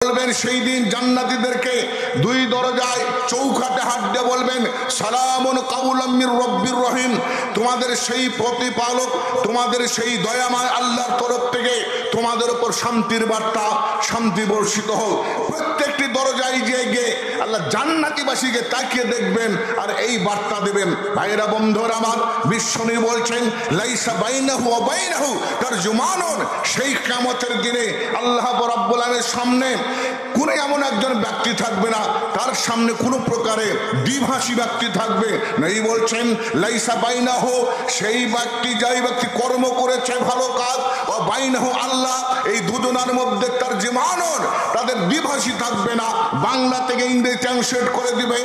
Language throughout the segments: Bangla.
বলবেন সেই দিন জান্নাতীদেরকে দুই দরজায় চৌখাটে হাত দিয়ে বলবেন সালামুন কাউলাম মির রব্বির রহিম, তোমাদের সেই প্রতিপালক তোমাদের সেই দয়াময় আল্লাহর তরফ থেকে তোমাদের উপর শান্তির বার্তা, শান্তি বর্ষিত হোক। প্রত্যেকটি দরজায় গিয়ে আল্লাহ জান্নাতীবাসীকে তাকিয়ে দেখবেন আর এই বার্তা দেবেন। ভাইরা বন্ধুরা আমার, বিশ্বনবী বলছেন লাইসা বাইনাহু ওয়া বাইনাহু তারজুমানুন, সেই কিয়ামতের দিনে আল্লাহ রাব্বুল আলামিনের সামনে কোন এমন একজন ব্যক্তি থাকবে না তার সামনে কোনো প্রকারে দ্বিভাষী ব্যক্তি থাকবে না। এই বলছেন লাইসা বাইনাহু, সেই ব্যক্তি যেই ব্যক্তি কর্ম করেছে ভালো কাজ, ও বাইনাহু আল্লাহ, এই দুজনের মধ্যে তারজুমানুন, তাদের দ্বিভাষী থাকবে না। বাংলা থেকে ইংরেজি ট্রান্সলেট করে দিবে,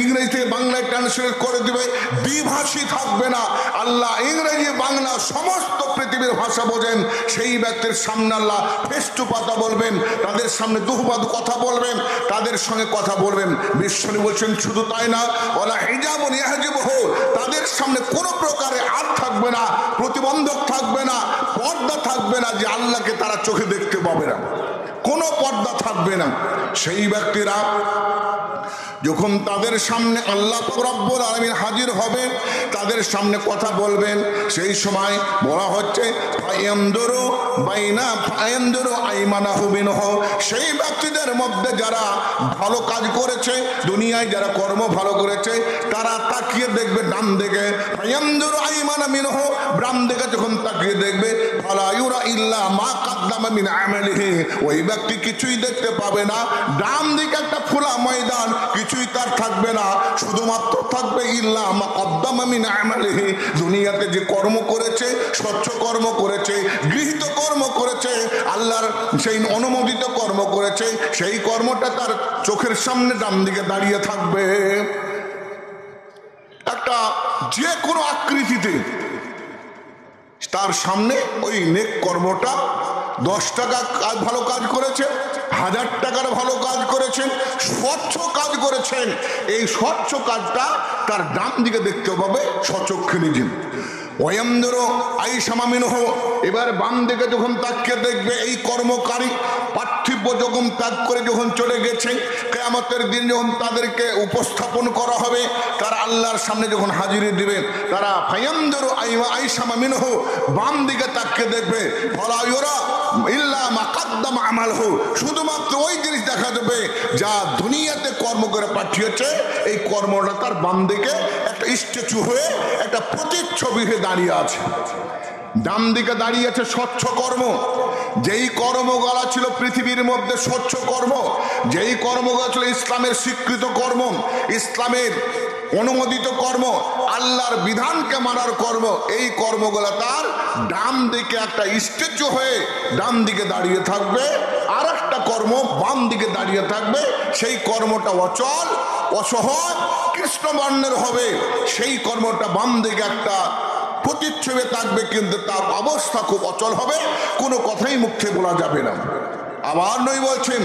ইংরেজি থেকে বাংলায় ট্রান্সলেট করে দিবে, দ্বিভাষী থাকবে না। আল্লাহ ইংরেজি বাংলা সমস্ত পৃথিবীর ভাষা বোঝেন, সেই ব্যক্তির সামনে আল্লাহ ফেস টু কথা বলবেন, তাদের সামনে দুহবাদ কথা বলবেন, তাদের সঙ্গে কথা বলবেন। বিশ্বনবী বলছেন শুধু তাই না, ওয়ালা হিজাবুন ইয়াহজিবুহু, তাদের সামনে কোনো প্রকারে আড় থাকবে না, প্রতিবন্ধক থাকবে না, পর্দা থাকবে না যে আল্লাহকে তারা চোখে দেখতে পাবে না, কোনো পর্দা থাকবে না। সেই ব্যক্তিরা যখন তাদের সামনে আল্লাহ রাব্বুল আলামিন হাজির হবে, তাদের সামনে কথা বলবেন, সেই সময় বলা হচ্ছে ফায়ানদুরু বাইনা ফায়ানদুরু আইমানাহু মিনহু, সেই ব্যক্তিদের মধ্যে যারা ভালো কাজ করেছে, দুনিয়ায় যারা কর্ম ভালো করেছে, তারা তাকিয়ে দেখবে ডান দিকে, ফায়ানদুরু আইমানা মিনহু, বাম দিকে যখন তাকিয়ে দেখবে ফালা ইউরা ইল্লা মা কাদ্দামা মিন আমালিহি, ওই ব্যক্তি কিছুই দেখতে পাবে না। ডান দিকে একটা খোলা ময়দান, কিছুই তার থাকবে না, শুধুমাত্র থাকবে ইল্লা মা কাদ্দামা মিন আমালিহি, দুনিয়াতে যে কর্ম করেছে, স্বচ্ছ কর্ম করেছে, গৃহীত কর্ম করেছে, আল্লাহর সেই অনুমোদিত কর্ম করেছে, সেই কর্মটা তার চোখের সামনে ডান দিকে দাঁড়িয়ে থাকবে। একটা যে কোনো আকৃতিতে তার সামনে ওই নেক কর্মটা, 10 টাকা ভালো কাজ করেছেন, 1000 টাকার ভালো কাজ করেছেন, স্বচ্ছ কাজ করেছেন, এই স্বচ্ছ কাজটা তার ডান দিকে দেখতে পাবে সচক্ষে নিজে। ওয়ায়ামদুরু আইসামা মিনহু, এবার বাম দিকে যখন তাকিয়ে দেখবে এই কর্মকারী পার্থিব যখন ত্যাগ করে যখন চলে গেছে, কিয়ামতের দিন যখন তাদেরকে উপস্থাপন করা হবে, তারা আল্লাহর সামনে যখন হাজিরি দিবেন, তারা ফায়ানদুরু আইসামা মিনহু, বাম দিকে তাকিয়ে দেখবে ফালা ইউরা ইল্লা মা কাদ্দামা আমালহু, শুধুমাত্র ওই জিনিস দেখা যাবে যা দুনিয়াতে কর্ম করে পাঠিয়েছে, এই কর্মটা তার বাম দিকে একটা স্ট্যাচু হয়ে, একটা প্রতিচ্ছবি হয়ে দাঁড়িয়ে আছে। ডান দিকে দাঁড়িয়ে আছে স্বচ্ছ কর্ম, যেই কর্মগুলো ছিল পৃথিবীর মধ্যে স্বচ্ছ কর্ম, যেই কর্মগুলো ছিল ইসলামের স্বীকৃত কর্ম, ইসলামের অনুমোদিত কর্ম, আল্লাহর বিধানকে মানার কর্ম, এই কর্মগুলো তার ডান দিকে একটা স্ট্যাচু হয়ে ডান দিকে দাঁড়িয়ে থাকবে। আর একটা কর্ম বাম দিকে দাঁড়িয়ে থাকবে, সেই কর্মটা অচল, অসহজ, কৃষ্ণবর্ণের হবে, সেই কর্মটা বাম দিকে একটা প্রতিচ্ছবি থাকবে, কিন্তু তার অবস্থা খুব অচল হবে, কোনো কথাই মুখে বলা যাবে না। আবার নই বলছেন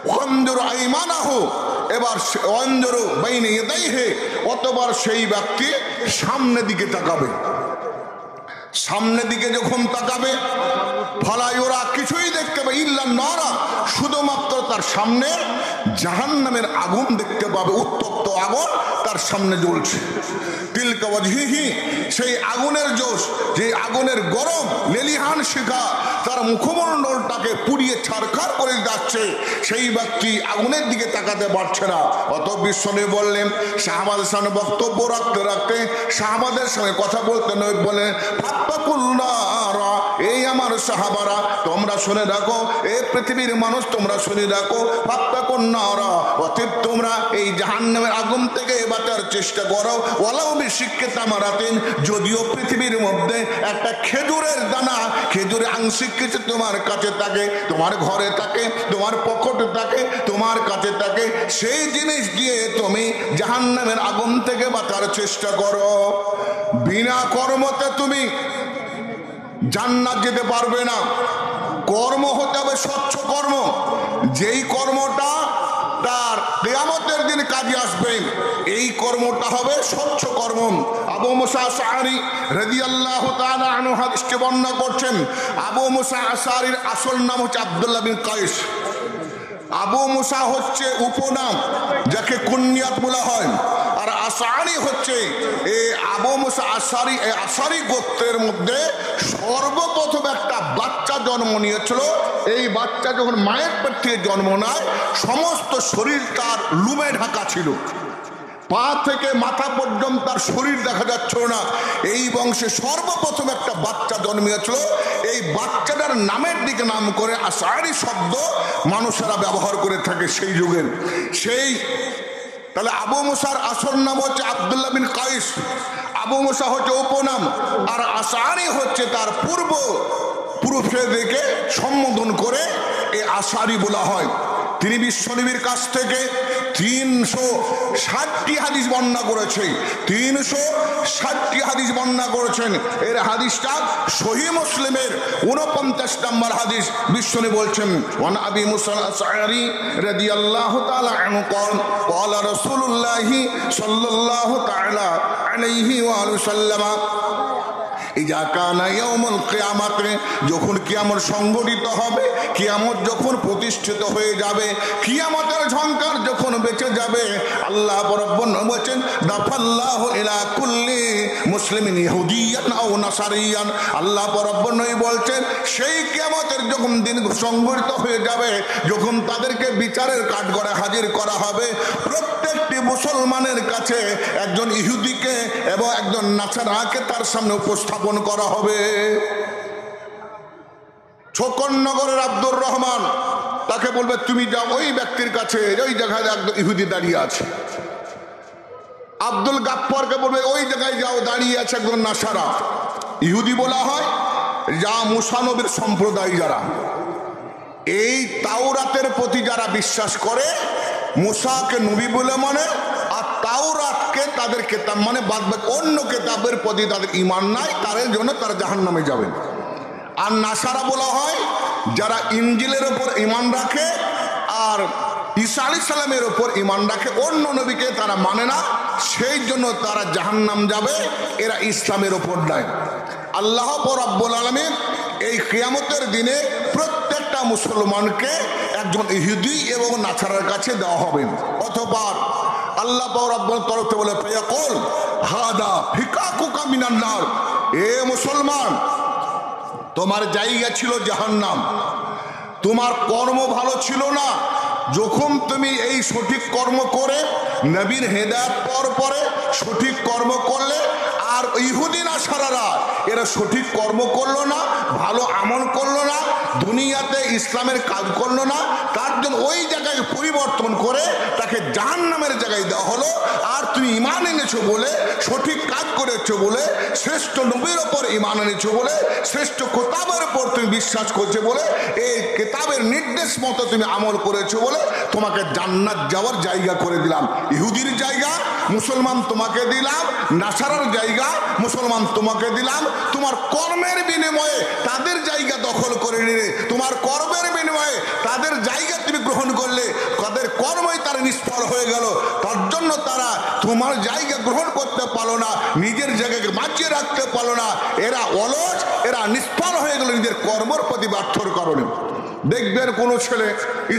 ওয়ানজুরু আইমানাহু, এবার ওয়ানজুরু বাইনা ইয়াদাইহি, অতবার সেই ব্যক্তি সামনে দিকে তাকাবে, সামনের দিকে যখন তাকাবে ফালা ইউরা, কিছুই দেখতে পাবে ইল্লা নারা, শুধুমাত্র তার সামনে জাহান্নামের আগুন দেখতে পাবে, উত্তপ্ত আগুন তার সামনে জ্বলছে। তিলকা ওয়াজহিহি, সেই আগুনের জোশ, যে আগুনের গরম লেলিহান শিখা তার মুখমণ্ডলটাকে পুড়িয়ে ছারখার করে যাচ্ছে, সেই ব্যক্তি আগুনের দিকে তাকাতে পারছে না। অত বিশ্বনবী বললেন, সাহাবাদের সামনে বক্তব্য রাখতে রাখতে সাহাবাদের সঙ্গে কথা বলতে নয়, বলেন ফাত্তাকুল্লাহ, এই আমার সাহাবারা তোমরা শুনে রাখো, এই পৃথিবীর মানুষ তোমরা শুনে রাখো, ফাত্তাকুল্লাহ, অতএব তোমরা এই জাহান্নামের আগুন থেকে বাঁচার চেষ্টা করো, ওয়ালাউ বিশিক্কি তামারাতিন, যদিও পৃথিবীর মধ্যে একটা খেজুরের দানা, খেজুরের আংশিক কিছু তোমার কাছে থাকে, তোমার ঘরে থাকে, তোমার পকেটে থাকে, তোমার কাছে থাকে, সেই জিনিস দিয়ে তুমি জাহান্নামের আগুন থেকে বাঁচার চেষ্টা করো। বিনা কর্মতে তুমি জান্নাত যেতে পারবে না, কর্ম হতে হবে স্বচ্ছ কর্ম, যেই কর্মটা তার কিয়ামতের দিন কাজে আসবে, এই কর্মটা হবে স্বচ্ছ কর্ম। আবু মুসা আশআরী রাদিয়াল্লাহু তাআলা আনহু হাদিসটি বর্ণনা করছেন। আবু মুসা আশআরীর আসল নাম হচ্ছে আব্দুল্লাহ বিন কায়েস, আবু মুসা হচ্ছে উপনাম, যাকে কুনিয়াত বলা হয়। আর আশারি হচ্ছে এই আবু মুসা আশারি, এই আশারি গোত্রের মধ্যে সর্বপ্রথম একটা বাচ্চা জন্ম নিয়েছিল। এই বাচ্চা যখন মায়ের পেট থেকে জন্ম নেয়, সমস্ত শরীর তার লুমে ঢাকা ছিল, পা থেকে মাথা পর্যন্ত তার শরীর দেখা যাচ্ছিল না। এই বংশে সর্বপ্রথম একটা বাচ্চা জন্মিয়েছিল। এই বাচ্চাটার নামের দিকে নাম করে আশারি শব্দ মানুষেরা ব্যবহার করে থাকে সেই যুগের। সেই তাহলে আবু মুসার আসল নাম হচ্ছে আব্দুল্লাহ বিন কাইস। আবু মুসা হচ্ছে উপনাম, আর আশারি হচ্ছে তার পুরুষদেরকে সম্বোধন করে এই আশারি বলা হয়। তিনি বিশ্বনবীর কাছ থেকে 360টি হাদিস বর্ণনা করেছে, 360টি হাদিস বর্ণনা করেছেন। এর হাদিসটা সহিহ মুসলিমের 49 নম্বর হাদিস। বিশ্বনবী বলছেন, ওয়ান আবি মুসা আল-আশআরি রাদিয়াল্লাহু তাআলা আনহু ক্বালা রাসূলুল্লাহ সাল্লাল্লাহু তাআলা আলাইহি ওয়া সাল্লাম, ইজা কানা ইয়াউমুল কিয়ামাতে, যখন কিয়ামত সংঘটিত হবে, কিয়ামত যখন প্রতিষ্ঠিত হয়ে যাবে, কিয়ামতের ঝংকার যখন বেঁচে যাবে, আল্লাহ রাব্বুল বলেন, দাফাল্লাহু ইলা কুল্লি মুসলিমিন ইহুদিয়ান আও নাসারিয়ান। আল্লাহ রাব্বুল বলছেন, সেই কিয়ামতের যখন দিন সংঘটিত হয়ে যাবে, যখন তাদেরকে বিচারের কাঠগড়ে হাজির করা হবে, প্রত্যেকটি মুসলমানের কাছে একজন ইহুদিকে এবং একজন নাসারাকে তার সামনে উপস্থাপন করা হবে। ছোকনগরের আব্দুর রহমান, তাকে বলবে তুমি যাও ওই ব্যক্তির কাছে, ওই জায়গায় একজন ইহুদি দাঁড়িয়ে আছে। আব্দুল গাফফারকে বলবে ওই জায়গায় যাও, দাঁড়িয়ে আছে একজন নাসারা। ইহুদি বলা হয় যা মুসা নবীর সম্প্রদায়, যারা এই তাওরাতের প্রতি যারা বিশ্বাস করে, মুসাকে নবী বলে মানে, আর তাওরাতকে তাদের কেতাব মানে, বাদ বাকি অন্য কেতাবের প্রতি তাদের ঈমান নাই, তাদের জন্য তারা জাহান্নামে যাবেন। আর নাসারা বলা হয় যারা ইনজিলের ওপর ঈমান রাখে আর ঈসা আলাইহিস সালামের ওপর ঈমান রাখে, অন্য নবীকে তারা মানে না, সেই জন্য তারা জাহান্নাম যাবে, এরা ইসলামের ওপর নাই। আল্লাহ রাব্বুল আলামিন এই কিয়ামতের দিনে প্রত্যেকটা মুসলমানকে একজন ইহুদি এবং নাসারার কাছে দেওয়া হবে। অতঃপর আল্লাহ রাব্বুল তরফ থেকে বলে, ফায়াকুল হাদা ফিকাকুকা মিনান নার, এ মুসলমান, তোমার জায়গা ছিল জাহান্নাম, তোমার কর্ম ভালো ছিল না। যখন তুমি এই সঠিক কর্ম করে নবীর হেদায়েত পাওয়ার পরে সঠিক কর্ম করলে, আর ইহুদি নাসারারা এরা সঠিক কর্ম করলো না, ভালো আমল করলো না, দুনিয়াতে ইসলামের কাজ করলো না, তার জন্য ওই জায়গায় পরিবর্তন করে তাকে জাহান্নামের জায়গায় দেওয়া হলো। আর তুমি ঈমান এনেছো বলে, সঠিক কাজ করেছো বলে, শ্রেষ্ঠ নবীর ওপর ঈমান এনেছো বলে, শ্রেষ্ঠ কিতাবের উপর তুমি বিশ্বাস করছো বলে, এই কিতাবের নির্দেশ মতো তুমি আমল করেছো বলে তোমাকে জান্নাত যাওয়ার জায়গা করে দিলাম। ইহুদির জায়গা মুসলমান তোমাকে দিলাম, নাসারার জায়গা মুসলমান তোমাকে দিলাম। তোমার কর্মের বিনিময়ে তাদের জায়গা দখল করে নিলে, তোমার কর্মের বিনিময়ে তাদের জায়গা তুমি গ্রহণ করলে, তাদের কর্মই তার নিষ্ফল হয়ে গেল। তার জন্য তারা তোমার জায়গা গ্রহণ করতে পারলো না, নিজের জায়গাকে বাঁচিয়ে রাখতে পারলো না। এরা অলস, এরা নিষ্ফল হয়ে গেল নিজের কর্মের প্রতি ব্যর্থর কারণে। দেখবেন কোনো ছেলে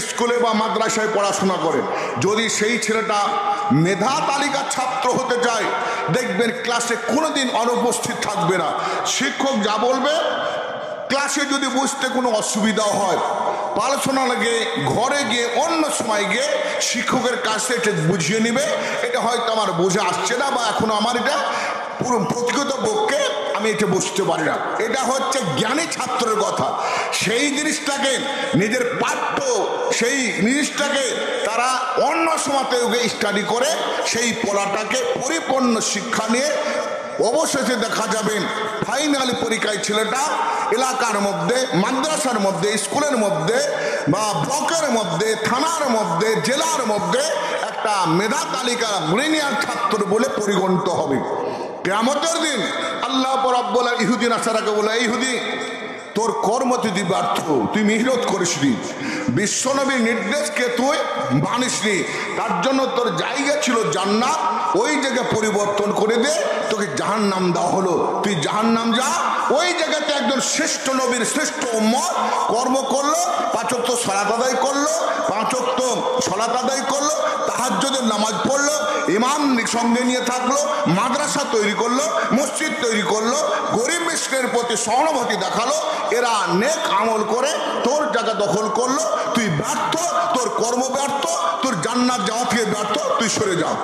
স্কুলে বা মাদ্রাসায় পড়াশোনা করে, যদি সেই ছেলেটা মেধা তালিকার ছাত্র হতে চায়, দেখবেন ক্লাসে কোনোদিন অনুপস্থিত থাকবে না। শিক্ষক যা বলবে, ক্লাসে যদি বুঝতে কোনো অসুবিধা হয়, পড়াশোনা লাগে ঘরে গিয়ে অন্য সময় গিয়ে শিক্ষকের কাছে এটা বুঝিয়ে নিবে, এটা হয়তো আমার বোঝা আসছে না, বা এখনো আমার এটা পুরো প্রকৃত পক্ষে আমি এটা বুঝতে পারি না। এটা হচ্ছে জ্ঞানী ছাত্রের কথা। সেই জিনিসটাকে নিজের পাঠ্য, সেই জিনিসটাকে তারা অন্য সময়তে স্টাডি করে সেই পড়াটাকে পরিপূর্ণ শিক্ষা নিয়ে অবশেষে দেখা যাবেন ফাইনালি পরীক্ষায় ছেলেটা এলাকার মধ্যে, মাদ্রাসার মধ্যে, স্কুলের মধ্যে বা ব্লকের মধ্যে, থানার মধ্যে, জেলার মধ্যে একটা মেধা তালিকা ব্রিলিয়ান্ট ছাত্র বলে পরিগণিত হবে। কিয়ামতের দিন আল্লাহ রাব্বুল আলামিন ইহুদি নাসারাকে বলে, ইহুদি তোর কর্ম তুই ব্যর্থ, তুই মেহনত করিসনি, বিশ্বনবীর নির্দেশকে তুই মানিসনি, তার জন্য তোর জায়গা ছিল জান্নাত, ওই জায়গা পরিবর্তন করে দে, তোকে জাহান্নাম দেওয়া হলো, তুই জাহান্নাম যা। ওই জায়গাতে একজন শ্রেষ্ঠ নবীর শ্রেষ্ঠ উম্মত কর্ম করলো, 5 ওয়াক্ত সালাত আদায় করলো, 5 ওয়াক্ত ইমাম সঙ্গে নিয়ে থাকলো, মাদ্রাসা তৈরি করলো, মসজিদ তৈরি করলো, গরিব মিসকিনের প্রতি সহানুভূতি দেখালো, এরা নেক আমল করে তোর জায়গা দখল করলো, তুই ব্যর্থ, তোর কর্ম ব্যর্থ, তোর জান্নাত যাওয়া থেকে ব্যর্থ, তুই সরে যাও।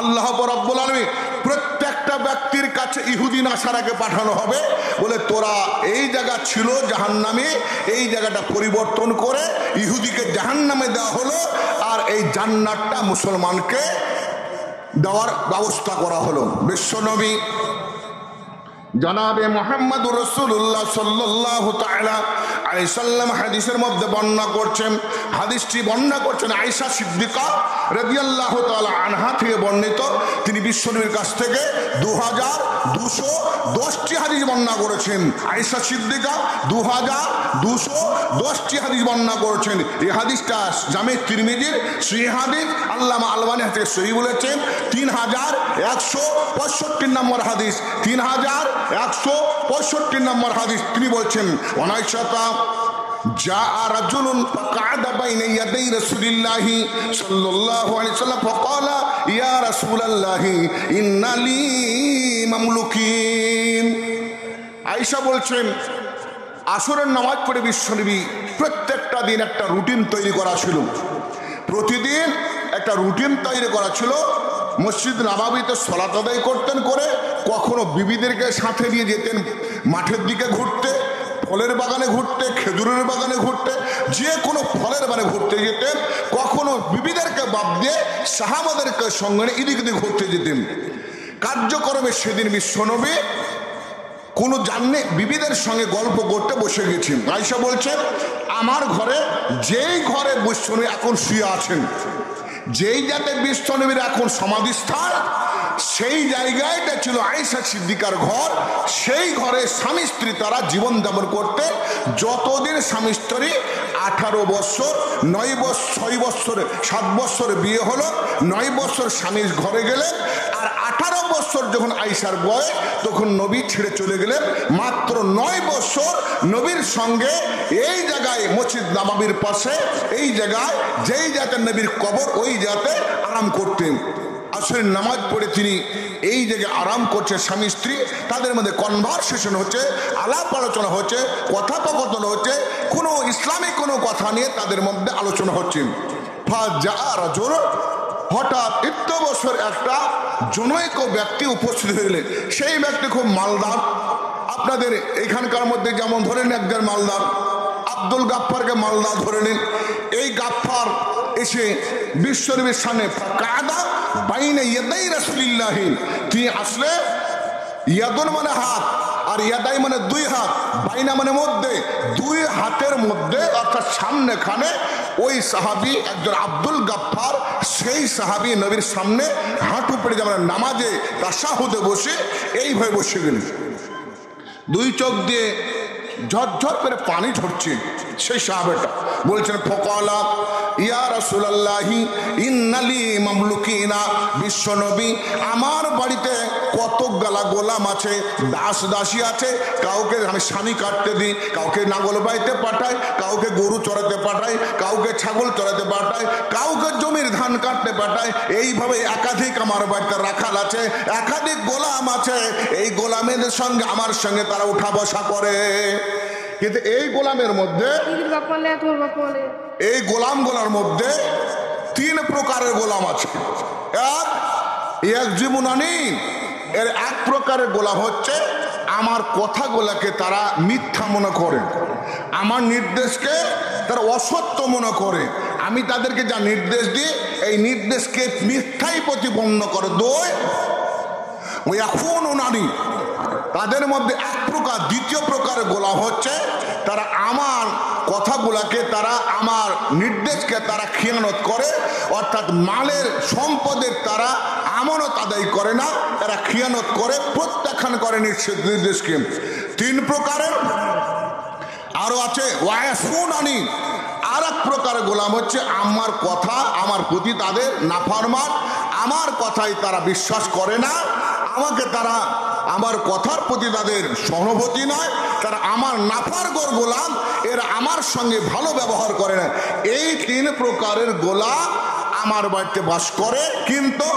আল্লাহ রাব্বুল আলামিন প্রত্যেকটা ব্যক্তির কাছে ইহুদি নাসারাকে পাঠানো হবে, বলে তোরা এই জায়গা ছিল জাহান্নামে, এই জায়গাটা পরিবর্তন করে ইহুদিকে জাহান্নামে দেওয়া হলো, আর এই জান্নাতটা মুসলমানকে দেওয়ার ব্যবস্থা করা হলো। বিশ্বনবী জনাবে মুহাম্মদুর রাসূলুল্লাহ সাল্লাল্লাহু তাআলা আলাইহি সাল্লাম হাদিসের মধ্যে বর্ণনা করছেন, হাদিসটি বর্ণনা করছেন আয়েশা সিদ্দিকা রাদিয়াল্লাহু তাআলা আনহা থেকে বর্ণিত। তিনি বিশ্বনবীর কাছ থেকে 2210টি হাদিস বর্ণনা করেছেন। আয়েশা সিদ্দিকা 2210টি হাদিস বর্ণনা করেছেন। এই হাদিসটা জামে তিরমিজির সহিহ হাদিস, আল্লামা আলবানী থেকে সহিহ বলেছেন। 3165 নম্বর হাদিস, 3165 নম্বর হাদিস। তিনি বলছেন অনাইশাতা جاء رجل فقعد بين يدي رسول الله صلى الله عليه وسلم فقال يا رسول الله إن لي مملوكين। আয়েশা বলছেন আসরের নামাজ পড়ে বিশ্বনবী প্রত্যেকটা দিন একটা রুটিন তৈরি করা ছিল, প্রতিদিন একটা রুটিন তৈরি করা ছিল। মসজিদ নববীতে সালাত আদায় করতেন, করে কখনো বিবিদেরকে সাথে নিয়ে যেতেন মাঠের দিকে ঘুরতে, ফলের বাগানে ঘুরতে, খেজুরের বাগানে ঘুরতে, যে কোনো ফলের বাগানে ঘুরতে যেতেন। কখনো বিবিদেরকে বাদ দিয়ে সাহাবাদেরকে সঙ্গে এদিক ওদিক ঘুরতে যেতেন। কার্যক্রমে সেদিন বিশ্বনবী কোনো জাননে বিবিদের সঙ্গে গল্প করতে বসে গেছেন। আয়েশা বলছেন আমার ঘরে, যেই ঘরে বিশ্বনবী এখন শুয়ে আছেন, যেই যাতে বিশ্বনবীর এখন সমাধিস্থান, সেই জায়গাটা ছিল আয়েশা সিদ্দিকার ঘর। সেই ঘরে স্বামী স্ত্রী তারা জীবন যাপন করতে। যতদিন স্বামী স্ত্রী 18 বছর, 9 বছর, 6 বছর, 7 বছর বিয়ে হলো, 9 বছর স্বামীর ঘরে গেলেন। আর 18 বছর যখন আয়েশার বয়স, তখন নবী ছেড়ে চলে গেলেন। মাত্র 9 বছর নবীর সঙ্গে এই জায়গায় মসজিদ নববীর পাশে, এই জায়গায় যেই জায়গাতে নবীর কবর, ওই জায়গাতে আরাম করতেন। আসরের নামাজ পড়ে তিনি এই জায়গায় আরাম করছে স্বামী স্ত্রী, তাদের মধ্যে কনভারসেশন হচ্ছে, আলাপ আলোচনা হচ্ছে, কথোপকথন হচ্ছে, কোনো ইসলামিক কোনো কথা নিয়ে তাদের মধ্যে আলোচনা হচ্ছে। হঠাৎ বছর একটা জনৈক ব্যক্তি উপস্থিত হয়ে গেলেন। সেই ব্যক্তি খুব মালদার, আপনাদের এখানকার মধ্যে যেমন ধরেন একজন মালদার, আব্দুল গাফফারকে মালদা ধরে নিন। এই গাফফার এসে বিশ্বনবীর সামনে কাদা বাইনে ইয়াদাই রাসূলিল্লাহ, তিনি আসলে ইয়াদুন মানে হাত, আর ইয়াদাই মানে 2 হাত, বাইনা মানে মধ্যে, 2 হাতের মধ্যে অর্থাৎ সামনেখানে ওই সাহাবী একজন আব্দুল গাফফার, সেই সাহাবী নবীর সামনে হাঁটু পেড়ে যেমন নামাজে তাশাহুদে বসে এইভাবে বসে গেলেন। 2 চোখ দিয়ে ঝরঝর করে পানি ঝরছে। সেই সাহাবেটা বলছেন ফকালা ইয়া রাসূলুল্লাহি ইন্নালি মামলুকিনা, বিশ্বনবী আমার বাড়িতে কত গালা গোলাম আছে, দাস দাসী আছে। কাউকে আমি স্বামী কাটতে দিই, কাউকে নাঙ্গল বাইতে পাঠাই, কাউকে গরু চড়াতে পাঠাই, কাউকে ছাগল চড়াতে পাঠাই, কাউকে জমির ধান কাটতে পাঠাই। এইভাবে একাধিক আমার বাড়িতে রাখাল আছে, একাধিক গোলাম আছে। এই গোলামেদের সঙ্গে আমার সঙ্গে তারা উঠা বসা করে। কিন্তু এই গোলামের মধ্যে, এই গোলামগুলোর মধ্যে 3 প্রকারের গোলাম আছে। এক জীবনানি, এর এক প্রকারের গোলাম হচ্ছে আমার কথাগুলোকে তারা মিথ্যা মনে করে, আমার নির্দেশকে তারা অসত্য মনে করে। আমি তাদেরকে যা নির্দেশ দিই, এই নির্দেশকে মিথ্যাই প্রতিপন্ন করে। 2 ওই এখন নারী, তাদের মধ্যে এক প্রকার। দ্বিতীয় প্রকারের গোলাম হচ্ছে তারা আমার কথাগুলাকে, তারা আমার নির্দেশকে তারা খিয়ানত করে, অর্থাৎ মালের সম্পদের তারা আমানত আদায় করে না, তারা খিয়ানত করে, প্রত্যাখ্যান করে নির্দেশকে। 3 প্রকারের আরো আছে ওয়াসুনানি। আর এক প্রকারের গোলাম হচ্ছে আমার কথা, আমার প্রতি তাদের নাফরমান, আমার কথাই তারা বিশ্বাস করে না, আমাকে তারা, আমার কথার প্রতি তাদের সহানুভূতি নয়, তারা আমার নাফরমান গোলাম, এরা আমার সঙ্গে ভালো ব্যবহার করে না। এই 3 প্রকারের গোলাম আমার বাড়িতে বাস করে। কিন্তু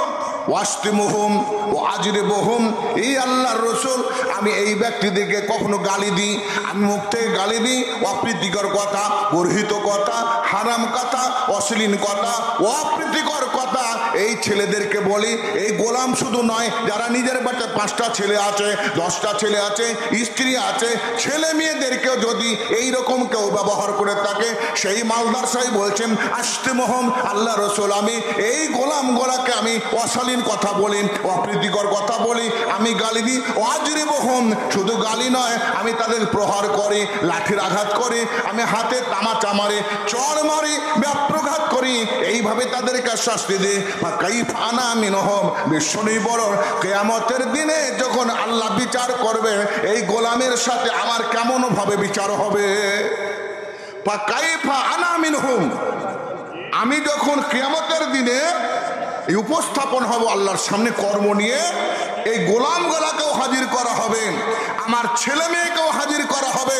ওয়াস্তিমুহুম ও আজরিবুহুম। এই আল্লাহর রাসূল, আমি এই ব্যক্তিদেরকে কখনো গালি দিই, আমি মুখ থেকে গালি দিই, অপ্রীতিকর কথা, গর্হিত কথা, হারাম কথা, অশ্লীল কথা, অপ্রীতিকর কথা এই ছেলেদেরকে বলি। এই গোলাম শুধু নয়, যারা নিজের বাড়িতে 5টা ছেলে আছে, 10টা ছেলে আছে, স্ত্রী আছে, ছেলে মেয়েদেরকেও যদি এইরকম কেউ ব্যবহার করে থাকে, সেই মালদার সাহেব বলছেন আস্তিমুহুম, আল্লাহ রাসূল আমি এই গোলামগুলাকে আমি অশালীন কথা বলি, অপ্রীতিকর কথা বলি, আমি গালি দিই। ওয়াজরিবুহুম, শুধু গালি নয়, আমি তাদের প্রহার করি, লাঠির আঘাত করি, আমি হাতে তামাচা মারি, চড় মারি, ব্যাপ্রঘাত করি, এইভাবে তাদেরকে শাস্তি দিই। বা কাইফা আনা মিনহুম, বিশ্বনবী বলেন কিয়ামতের দিনে যখন আল্লাহ বিচার করবে, এই গোলামের সাথে আমার কেমন ভাবে বিচার হবে। বা কাইফা আনা মিনহুম, আমি যখন কিয়ামতের দিনে উপস্থাপন হব আল্লাহর সামনে কর্ম নিয়ে, এই গোলামগুলাকেও হাজির করা হবে, আমার ছেলে মেয়েকেও হাজির করা হবে,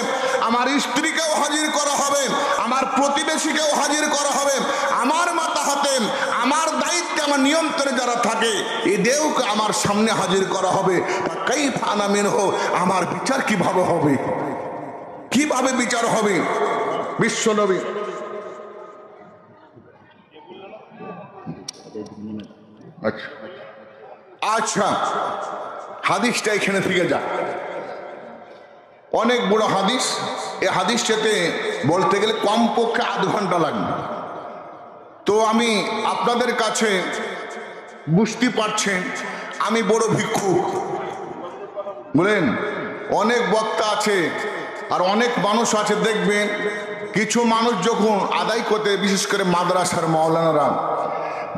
আমার স্ত্রীকেও হাজির করা হবে, আমার প্রতিবেশীকেও হাজির করা হবে, আমার মাথা হাতে, আমার দায়িত্বে, আমার নিয়ন্ত্রণে যারা থাকে এদেরকে আমার সামনে হাজির করা হবে। কাইফা আনা মিনহু, আমার বিচার কিভাবে হবে, কিভাবে বিচার হবে। বিশ্বনবী আচ্ছা, হাদিসটা এখানে থেকে যা, অনেক বড় হাদিস। এই হাদিসটাতে বলতে গেলে কমপক্ষে আধ ঘন্টা লাগবে। তো আমি আপনাদের কাছে, বুঝতে পারছেন আমি বড় ভিক্ষুক, বলেন অনেক বক্তা আছে আর অনেক মানুষ আছে, দেখবেন কিছু মানুষ যখন আদায় করতে, বিশেষ করে মাদ্রাসার মাওলানারা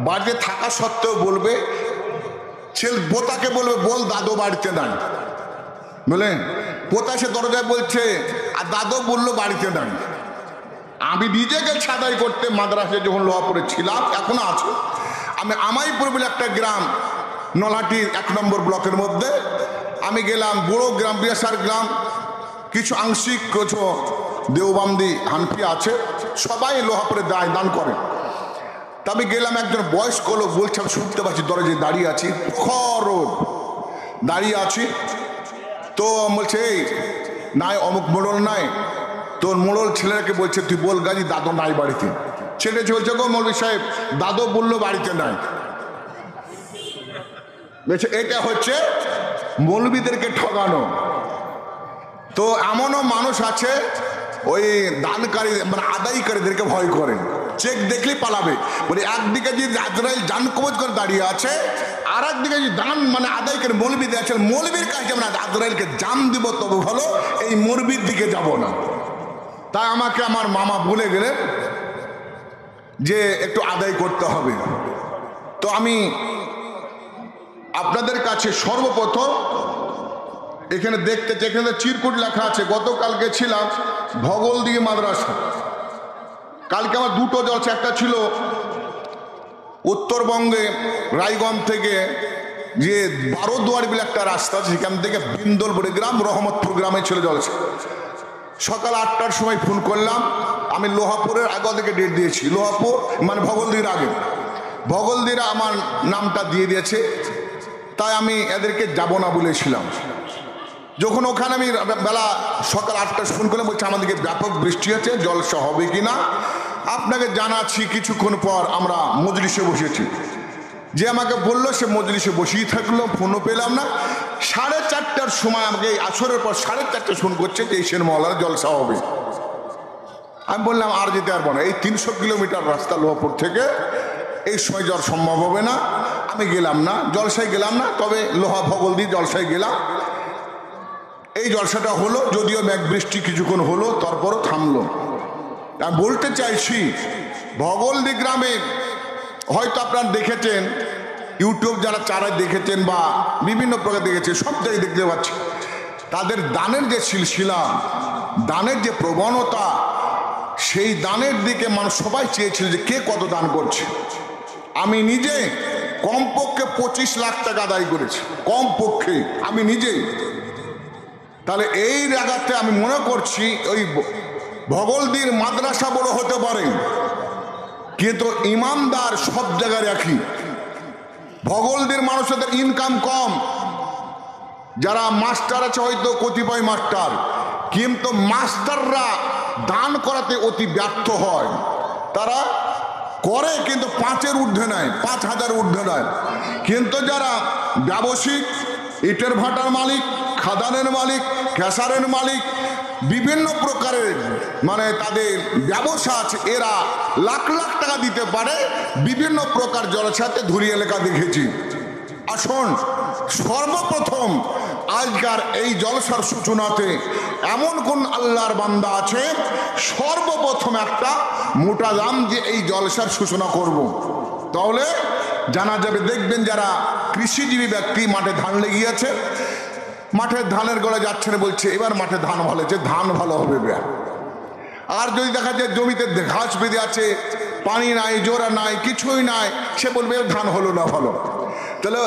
বাড়িতে থাকা সত্ত্বেও বলবে, ছেলে বোতাকে বলবে বল দাদু বাড়িতে নাই, বলেন পোতা সে দরজায় বলছে আর দাদু বললো বাড়িতে নাই। আমি নিজে গেছি আদায় করতে মাদ্রাসায় যখন লোহাপুরে ছিলাম, এখনো আছে। আমি আমাইপুর বলে একটা গ্রাম, নলহাটির 1 নম্বর ব্লকের মধ্যে আমি গেলাম, বড় গ্রাম, বিরাসার গ্রাম, কিছু আংশিক কিছু দেওবান্দি হানফি আছে, সবাই লোহাপুরে দান করে। তা আমি গেলাম, একজন বয়স্ক লোক বলছে, আমি শুনতে পাচ্ছি দরজায় দাঁড়িয়ে আছি, খরচ দাঁড়িয়ে আছি। তো বলছে এই নাই অমুক মোড়ল নাই, তোর মোড়ল ছেলেকে বলছে তুই বল গাজি দাদু নাই বাড়িতে। ছেলে চলছে গো মৌলভী সাহেব, দাদু বললো বাড়িতে নাই। বলছে এটা হচ্ছে মৌলবীদেরকে ঠকানো। তো এমনও মানুষ আছে ওই দানকারী মানে আদায়কারীদেরকে ভয় করেন, চেক দেখলেই পালাবে। বলে একদিকে যদি আজরাইল জান কবজ করে দাঁড়িয়ে আছে, আর একদিকে যদি দান মানে আদায়কারী মৌলবী আছে, মৌলবীর কাছে যেমন আজরাইলকে জান দিব তবে ভালো, এই মৌলবীর দিকে যাব না। তাই আমাকে আমার মামা বলে গেলেন যে একটু আদায় করতে হবে। তো আমি আপনাদের কাছে সর্বপ্রথম এখানে দেখতে, যেখানে চিরকুট লেখা আছে, গতকালকে ছিলাম ভগলদিঘি মাদ্রাসা। কালকে আমার দুটো জলসা, একটা ছিল উত্তরবঙ্গে রায়গঞ্জ থেকে যে 12 দুয়ার বলে একটা রাস্তা, সেখান থেকে বিন্দলপুরে গ্রাম, রহমতপুর গ্রামে ছিল জলসা। সকাল 8টার সময় ফোন করলাম, আমি লোহাপুরের আগে থেকে ডেট দিয়েছি, লোহাপুর মানে ভগলদির আগে, ভগলদিরা আমার নামটা দিয়ে দিয়েছে, তাই আমি এদেরকে যাব না বলেছিলাম। যখন ওখানে আমি বেলা সকাল 8টায় ফোন করলাম, বলছে আমাদেরকে ব্যাপক বৃষ্টি আছে, জলসা হবে কিনা আপনাকে জানাচ্ছি। কিছুক্ষণ পর আমরা মজলিসে বসেছি, যে আমাকে বললো সে মজলিসে বসেই থাকলো, ফোনও পেলাম না। 4:30টার সময় আমাকে আসরের পর 4:30টায় ফোন করছে যে এই সেন মহলার জলসা হবে। আমি বললাম আর যেতে পারবো না, এই 300 কিলোমিটার রাস্তা লোহাপুর থেকে, এই সময় যাওয়ার সম্ভব হবে না, আমি গেলাম না, জলসায় গেলাম না। তবে লোহা ভগলদি জলসায় গেলাম, এই জলসাটা হলো, যদিও মেঘ বৃষ্টি কিছুক্ষণ হলো, তারপরও থামলো। আমি বলতে চাইছি ভগলদি গ্রামে হয়তো আপনারা দেখেছেন, ইউটিউব যারা চারায় দেখেছেন বা বিভিন্ন প্রকার দেখেছেন, সব জায়গায় দেখতে পাচ্ছি তাদের দানের যে সিলসিলা, দানের যে প্রবণতা, সেই দানের দিকে মানুষ সবাই চেয়েছিল যে কে কত দান করছে। আমি নিজে কমপক্ষে 25 লাখ টাকা আদায় করেছি, কমপক্ষে আমি নিজেই। তাহলে এই জায়গাতে আমি মনে করছি ওই ভগলদির মাদ্রাসা বড় হতে পারে, কিন্তু ইমানদার সব জায়গায় রাখি। ভগলদের মানুষদের ইনকাম কম, যারা মাস্টার আছে হয়তো কতিপয় মাস্টার, কিন্তু মাস্টাররা দান করাতে অতি ব্যর্থ হয়। তারা করে কিন্তু 5-এর ঊর্ধ্বে নেয়, 5,000 ঊর্ধ্বে নেয়। কিন্তু যারা ব্যবসায়িক, ইটের ভাটার মালিক, খাদানের মালিক, ক্যাসারের মালিক, বিভিন্ন প্রকারের মানে তাদের ব্যবসা আছে, এরা লাখ লাখ টাকা দিতে পারে। বিভিন্ন প্রকার জলসাতে ধুরি এলাকা দেখেছি। আসুন সর্বপ্রথম আজকার এই জলসার সূচনাতে এমন কোন আল্লাহর বান্দা আছে, সর্বপ্রথম একটা মোটা দাম দিয়ে এই জলসার সূচনা করব। তাহলে জানা যাবে। দেখবেন যারা কৃষিজীবী ব্যক্তি মাঠে ধান লেগিয়েছে, মাঠের ধানের গলা যাচ্ছে না, বলছে এবার মাঠে ধান ভালো হয়েছে, ধান ভালো হবে। আর যদি দেখা যায় জমিতে ঘাস বেঁধে আছে, পানি নাই, জোড়া নাই, কিছুই নাই, সে বলবে ধান হলো না ভালো। তাহলে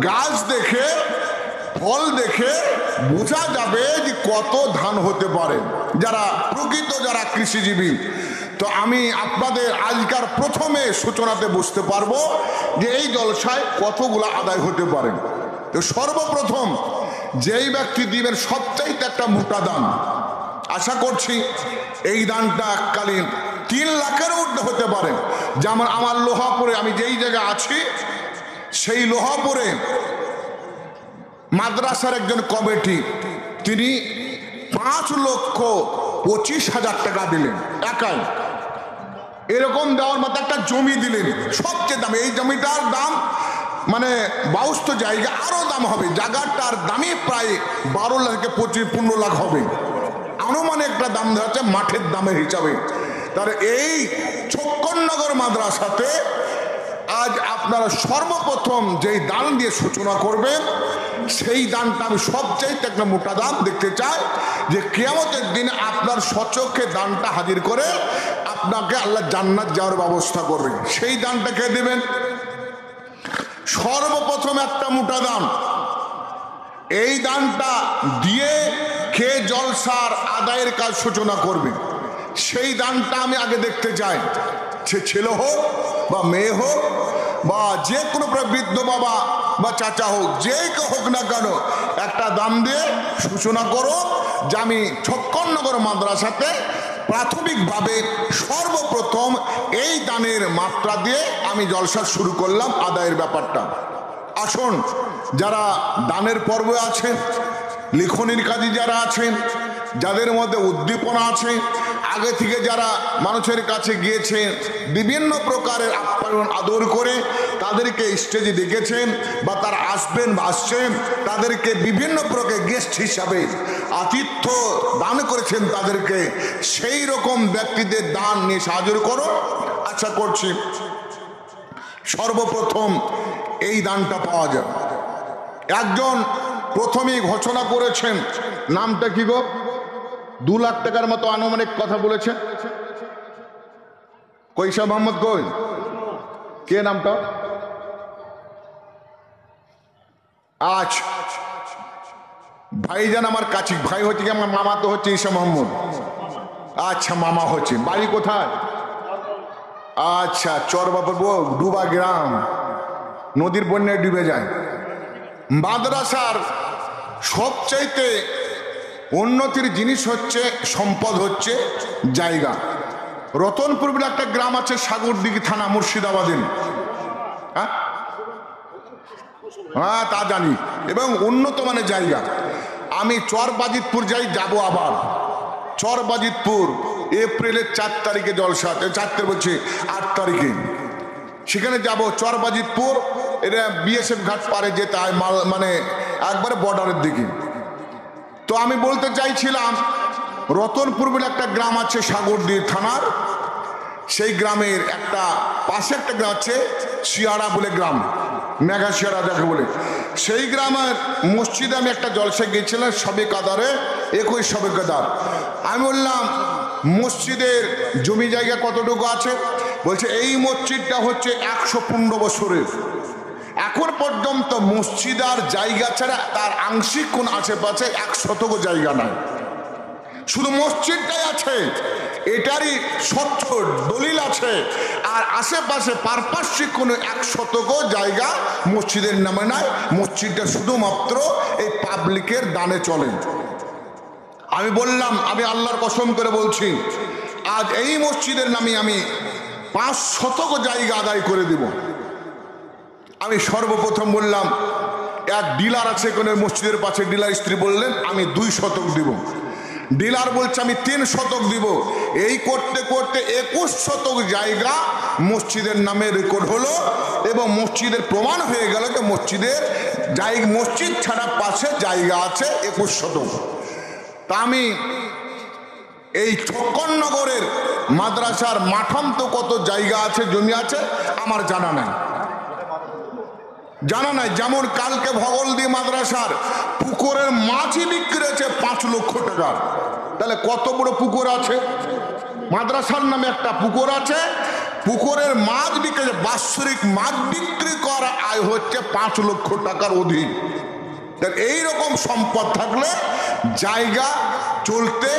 গাছ দেখে, ফল দেখে বোঝা যাবে যে কত ধান হতে পারে, যারা প্রকৃত যারা কৃষিজীবী। তো আমি আপনাদের আজকার প্রথমে সূচনাতে বুঝতে পারবো যে এই জলসায় কতগুলো আদায় হতে পারে। তো সর্বপ্রথম যেই ব্যক্তি দিবেন সবচাইতে একটা মোটা দান, আশা করছি এই দানটা এককালীন 3 লাখের ঊর্ধ্বে হতে পারে। যেমন আমার লোহাপুরে, আমি যেই জায়গায় আছি সেই লোহাপুরে মাদ্রাসার একজন কমিটি, তিনি 5,25,000 টাকা দিলেন একাই। এরকম দেওয়ার মতো একটা জমি দিলেন, সবচেয়ে দাম। এই জমিটার দাম মানে 22 জায়গা, আরো দাম হবে। জায়গাটার দামই প্রায় 12 লাখ থেকে 15 লাখ হবে, আনুমানিক একটা দাম দেওয়া হচ্ছে মাঠের দামের হিসাবে। তার এই ছক্কননগর মাদ্রাসাতে আজ আপনারা সর্বপ্রথম যেই দান দিয়ে সূচনা করবেন, সেই দানটা আমি সবচাইতে একটা মোটা দান দেখতে চাই, যে কিয়ামতের দিনে আপনার সচক্ষে দানটা হাজির করে আপনাকে আল্লাহ জান্নাত যাওয়ার ব্যবস্থা করবে। সেই দানটা কে দেবেন? সর্বপ্রথম একটা মোটা দান। এই দানটা দিয়ে কে জলসার আদায়ের কাজ সূচনা করবে, সেই দানটা আমি আগে দেখতে চাই। সে ছেলে হোক বা মেয়ে হোক বা যে কোনো বৃদ্ধ বাবা বা চাচা হোক, যে কেউ হোক না কেন, একটা দাম দিয়ে সূচনা করো যে আমি ছক্কননগর মাদ্রাসাতে প্রাথমিকভাবে সর্বপ্রথম এই দানের মাত্রা দিয়ে আমি জলসা শুরু করলাম, আদায়ের ব্যাপারটা। আসুন যারা দানের পর্বে আছেন, লিখনির কাজে যারা আছেন, যাদের মধ্যে উদ্দীপনা আছে, আগে থেকে যারা মানুষের কাছে গিয়েছেন, বিভিন্ন প্রকারের আপ্যায়ন আদর করে তাদেরকে স্টেজে ডেকেছেন বা তারা আসবেন বা আসছেন, তাদেরকে বিভিন্ন প্রকার গেস্ট হিসাবে আতিথ্য দান করেছেন তাদেরকে, সেই রকম ব্যক্তিদের দান নিয়ে সাহায্য করো। আশা করছি সর্বপ্রথম এই দানটা পাওয়া যায়। একজন প্রথমেই ঘোষণা করেছেন, নামটা কি গো? 2 লাখ টাকার মতো আনুমানিক কথা বলেছে। কৈশা মোহাম্মদ কই, কে নামটা? আচ্ছা, ভাইজান আমার কাছে ভাই হচ্ছে কি, আমার মামা তো হচ্ছে ঈশা মোহাম্মদ। আচ্ছা, মামা হচ্ছে। বাড়ি কোথায়? আচ্ছা, চরবাবুর ডুবা গ্রাম, নদীর বন্যায় ডুবে যায়। মাদ্রাসার সবচাইতে উন্নতির জিনিস হচ্ছে, সম্পদ হচ্ছে জায়গা। রতনপুর বলে একটা গ্রাম আছে, সাগরদিঘি থানা, মুর্শিদাবাদের। হ্যাঁ হ্যাঁ, তা জানি। এবং উন্নত মানের জায়গা। আমি চরবাজিতপুর যাই, যাব আবার চরবাজিতপুর এপ্রিলের 4 তারিখে জলসা, 4 বলছি 8 তারিখে সেখানে যাব। চরবাজিতপুর এটা বিএসএফ ঘাট পারে যেতে হয়, মানে একবারে বর্ডারের দিকে। তো আমি বলতে চাইছিলাম, রতনপুর বলে একটা গ্রাম আছে সাগরদিঘি থানার, সেই গ্রামের একটা পাশে একটা গ্রাম আছে শিয়াড়া বলে গ্রাম, মেঘা শিয়াড়া যাকে বলে, সেই গ্রামের মসজিদে আমি একটা জলসা গিয়েছিলাম, সবে কাদারে 21 সবে কাদার। আমি বললাম মসজিদের জমি জায়গা কতটুকু আছে? বলছে এই মসজিদটা হচ্ছে 115 বছরের, এখন পর্যন্ত মসজিদ আর জায়গা ছাড়া তার আংশিক কোন আশেপাশে 1 শতক জায়গা নাই, শুধু মসজিদটাই আছে। এটারই স্বচ্ছ দলিল আছে। আর আশেপাশে পারপার্শ্বিক কোনো 1 শতক জায়গা মসজিদের নামে নাই। মসজিদটা শুধুমাত্র এই পাবলিকের দানে চলে। আমি বললাম, আমি আল্লাহর কসম করে বলছি, আজ এই মসজিদের নামে আমি 5 শতক জায়গা আদায় করে দিব। আমি সর্বপ্রথম বললাম, এক ডিলার আছে কোনো মসজিদের পাশে, ডিলার স্ত্রী বললেন আমি 2 শতক দিব। ডিলার বলছে আমি 3 শতক দিব। এই করতে করতে 21 শতক জায়গা মসজিদের নামে রেকর্ড হলো এবং মসজিদের প্রমাণ হয়ে গেল যে মসজিদ ছাড়া পাশে জায়গা আছে 21 শতক। তা আমি এই ছক্কনগরের মাদ্রাসার মাঠান্ত কত জায়গা আছে, জমি আছে আমার জানা নাই। যেমন কালকে ভগলদি মাদ্রাসার পুকুরের মাছই বিক্রি হয়েছে 5 লক্ষ টাকা। তাহলে কত বড় পুকুর আছে? মাদ্রাসার নামে একটা পুকুর আছে, পুকুরের মাছ বিক্রি, বাৎসরিক মাছ বিক্রি করা আয় হচ্ছে 5 লক্ষ টাকার অধিক। এইরকম সম্পদ থাকলে জায়গা চলতে,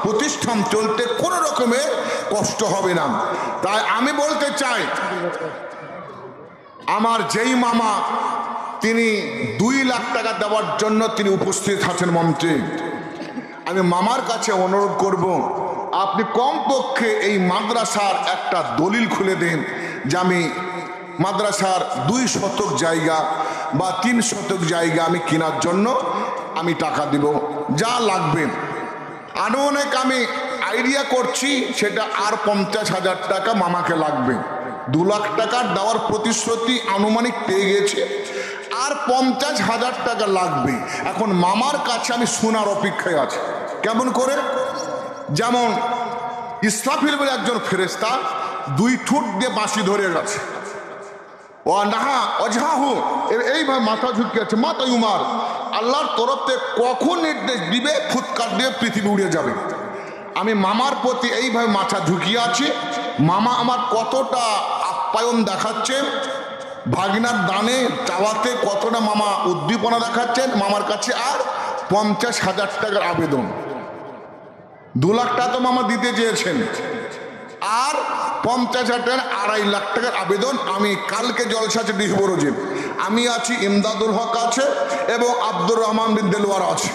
প্রতিষ্ঠান চলতে কোনো রকমের কষ্ট হবে না। তাই আমি বলতে চাই, আমার যেই মামা তিনি 2 লাখ টাকা দেওয়ার জন্য তিনি উপস্থিত আছেন মঞ্চে, আমি মামার কাছে অনুরোধ করব, আপনি কমপক্ষে এই মাদ্রাসার একটা দলিল খুলে দেন যে আমি মাদ্রাসার 2 শতক জায়গা বা 3 শতক জায়গা আমি কেনার জন্য আমি টাকা দিব, যা লাগবে। আনুমানিক আমি আইডিয়া করছি সেটা আর 50,000 টাকা মামাকে লাগবে। 2 লাখ টাকা দেওয়ার প্রতিশ্রুতি আনুমানিক পেয়ে গেছে, আর 50,000 টাকা লাগবে। এখন মামার কাছে আমি শোনার অপেক্ষায় আছি। কেমন করে? যেমন ইসরাফিল বলে একজন ফেরেশতা 2 ঠোঁট দিয়ে বাঁশি ধরে গেছে, ও নাহা অজাহু, এইভাবে মাথা ঝুঁকে আছে, মাথা উমার আল্লাহর তরফ থেকে কখন নির্দেশ দিবে ফুৎকার দিয়ে পৃথিবী উড়ে যাবে। আমি মামার প্রতি এইভাবে মাথা ঝুঁকিয়ে আছি। মামা আমার কতটা আপ্যায়ন দেখাচ্ছে, ভাগিনার দানে চাওয়াতে কতটা মামা উদ্দীপনা দেখাচ্ছেন মামার কাছে। আর 50,000 টাকার আবেদন, 2 লাখ টাকা তো মামা দিতে চেয়েছেন, আর 50,000 টাকার 2.5 লাখ টাকার আবেদন। আমি কালকে জলসা আছে ডিহবরজে, আমি আছি, ইমদাদুল হক আছে এবং আব্দুর রহমান বিন দেলোয়ার আছে,